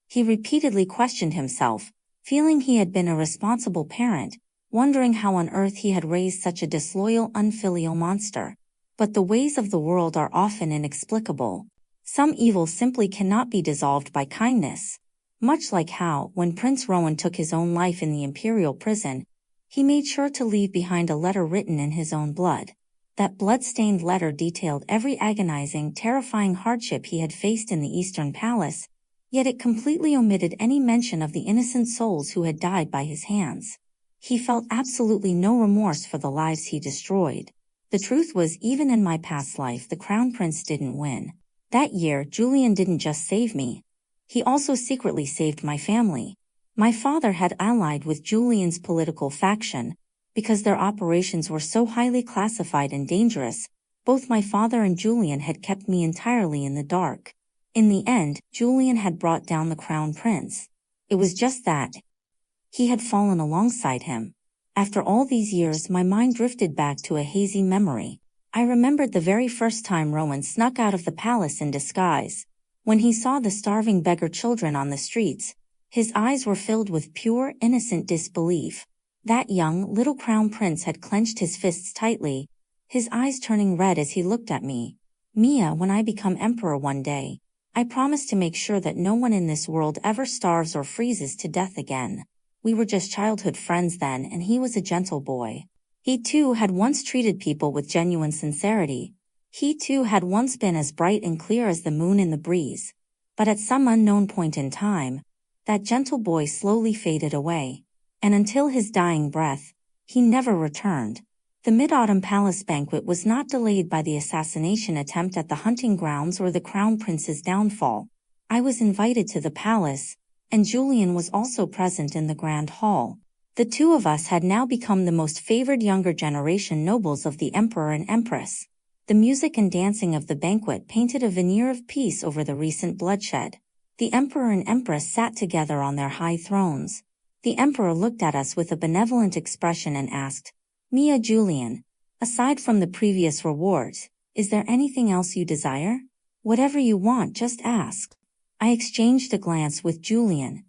He repeatedly questioned himself, feeling he had been a responsible parent, wondering how on earth he had raised such a disloyal, unfilial monster. But the ways of the world are often inexplicable. Some evil simply cannot be dissolved by kindness. Much like how, when Prince Rowan took his own life in the imperial prison, he made sure to leave behind a letter written in his own blood. That blood-stained letter detailed every agonizing, terrifying hardship he had faced in the Eastern Palace, yet it completely omitted any mention of the innocent souls who had died by his hands. He felt absolutely no remorse for the lives he destroyed. The truth was, even in my past life, the Crown Prince didn't win. That year, Julian didn't just save me. He also secretly saved my family. My father had allied with Julian's political faction. Because their operations were so highly classified and dangerous, both my father and Julian had kept me entirely in the dark. In the end, Julian had brought down the Crown Prince. It was just that he had fallen alongside him. After all these years, my mind drifted back to a hazy memory. I remembered the very first time Rowan snuck out of the palace in disguise. When he saw the starving beggar children on the streets, his eyes were filled with pure, innocent disbelief. That young, little Crown Prince had clenched his fists tightly, his eyes turning red as he looked at me. Mia, when I become emperor one day, I promise to make sure that no one in this world ever starves or freezes to death again. We were just childhood friends then, and he was a gentle boy. He too had once treated people with genuine sincerity. He too had once been as bright and clear as the moon in the breeze. But at some unknown point in time, that gentle boy slowly faded away. And until his dying breath, he never returned. The Mid-Autumn Palace banquet was not delayed by the assassination attempt at the hunting grounds or the Crown Prince's downfall. I was invited to the palace, and Julian was also present in the grand hall. The two of us had now become the most favored younger generation nobles of the Emperor and Empress. The music and dancing of the banquet painted a veneer of peace over the recent bloodshed. The Emperor and Empress sat together on their high thrones. The Emperor looked at us with a benevolent expression and asked, "Mia, Julian, aside from the previous rewards, is there anything else you desire? Whatever you want, just ask." I exchanged a glance with Julian.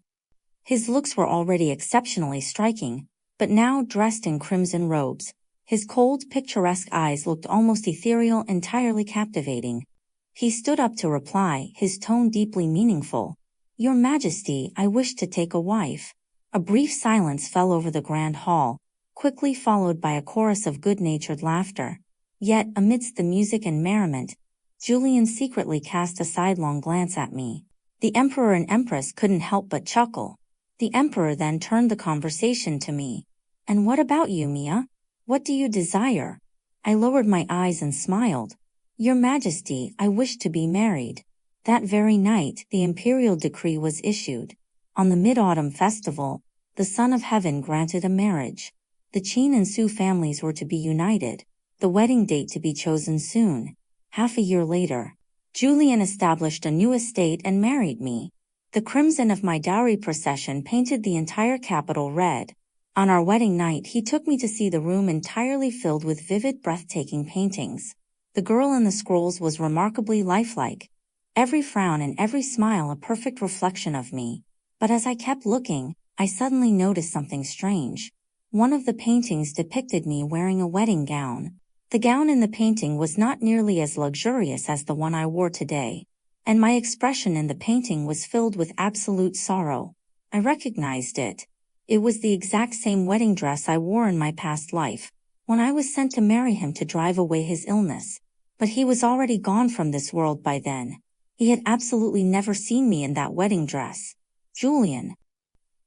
His looks were already exceptionally striking, but now dressed in crimson robes, his cold, picturesque eyes looked almost ethereal, entirely captivating. He stood up to reply, his tone deeply meaningful. "Your Majesty, I wish to take a wife." A brief silence fell over the grand hall, quickly followed by a chorus of good-natured laughter. Yet, amidst the music and merriment, Julian secretly cast a sidelong glance at me. The Emperor and Empress couldn't help but chuckle. The Emperor then turned the conversation to me. "And what about you, Mia? What do you desire?" I lowered my eyes and smiled. "Your Majesty, I wish to be married." That very night, the imperial decree was issued. On the Mid-Autumn Festival, the Son of Heaven granted a marriage. The Qin and Su families were to be united, the wedding date to be chosen soon. Half a year later, Julian established a new estate and married me. The crimson of my dowry procession painted the entire capital red. On our wedding night, he took me to see the room entirely filled with vivid, breathtaking paintings. The girl in the scrolls was remarkably lifelike, every frown and every smile a perfect reflection of me. But as I kept looking, I suddenly noticed something strange. One of the paintings depicted me wearing a wedding gown. The gown in the painting was not nearly as luxurious as the one I wore today, and my expression in the painting was filled with absolute sorrow. I recognized it. It was the exact same wedding dress I wore in my past life, when I was sent to marry him to drive away his illness. But he was already gone from this world by then. He had absolutely never seen me in that wedding dress. "Julian,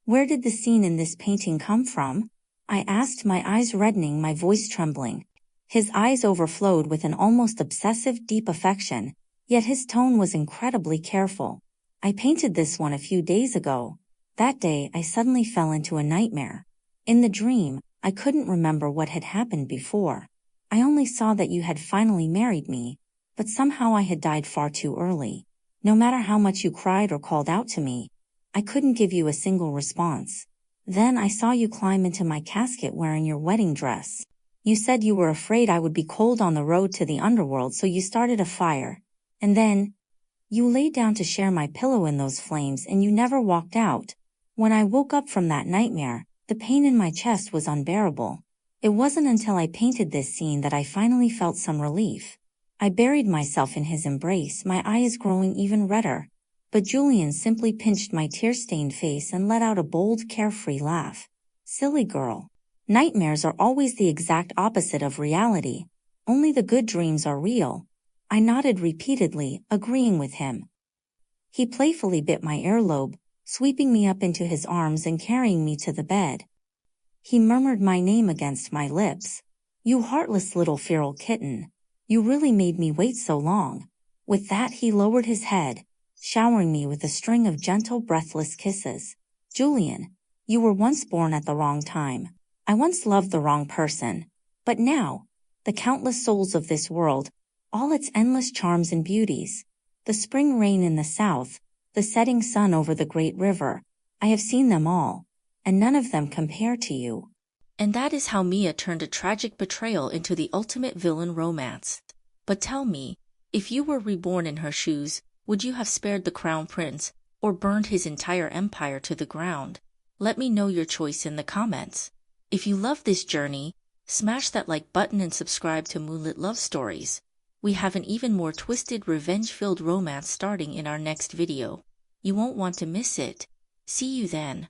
where did the scene in this painting come from?" I asked, my eyes reddening, my voice trembling. His eyes overflowed with an almost obsessive, deep affection, yet his tone was incredibly careful. "I painted this one a few days ago. That day, I suddenly fell into a nightmare. In the dream, I couldn't remember what had happened before. I only saw that you had finally married me, but somehow I had died far too early. No matter how much you cried or called out to me, I couldn't give you a single response. Then I saw you climb into my casket wearing your wedding dress. You said you were afraid I would be cold on the road to the underworld, so you started a fire. And then, you laid down to share my pillow in those flames, and you never walked out. When I woke up from that nightmare, the pain in my chest was unbearable. It wasn't until I painted this scene that I finally felt some relief. I buried myself in his embrace, my eyes growing even redder. But Julian simply pinched my tear-stained face and let out a bold, carefree laugh. Silly girl. Nightmares are always the exact opposite of reality. Only the good dreams are real. I nodded repeatedly, agreeing with him. He playfully bit my earlobe, sweeping me up into his arms and carrying me to the bed. He murmured my name against my lips. You heartless little feral kitten. You really made me wait so long. With that he lowered his head, showering me with a string of gentle, breathless kisses. Julian, you were once born at the wrong time. I once loved the wrong person. But now, the countless souls of this world, all its endless charms and beauties, the spring rain in the south, the setting sun over the great river, I have seen them all, and none of them compare to you. And that is how Mia turned a tragic betrayal into the ultimate villain romance. But tell me, if you were reborn in her shoes, would you have spared the crown prince, or burned his entire empire to the ground? Let me know your choice in the comments. If you love this journey, smash that like button and subscribe to Moonlit Love Stories. We have an even more twisted, revenge-filled romance starting in our next video. You won't want to miss it. See you then.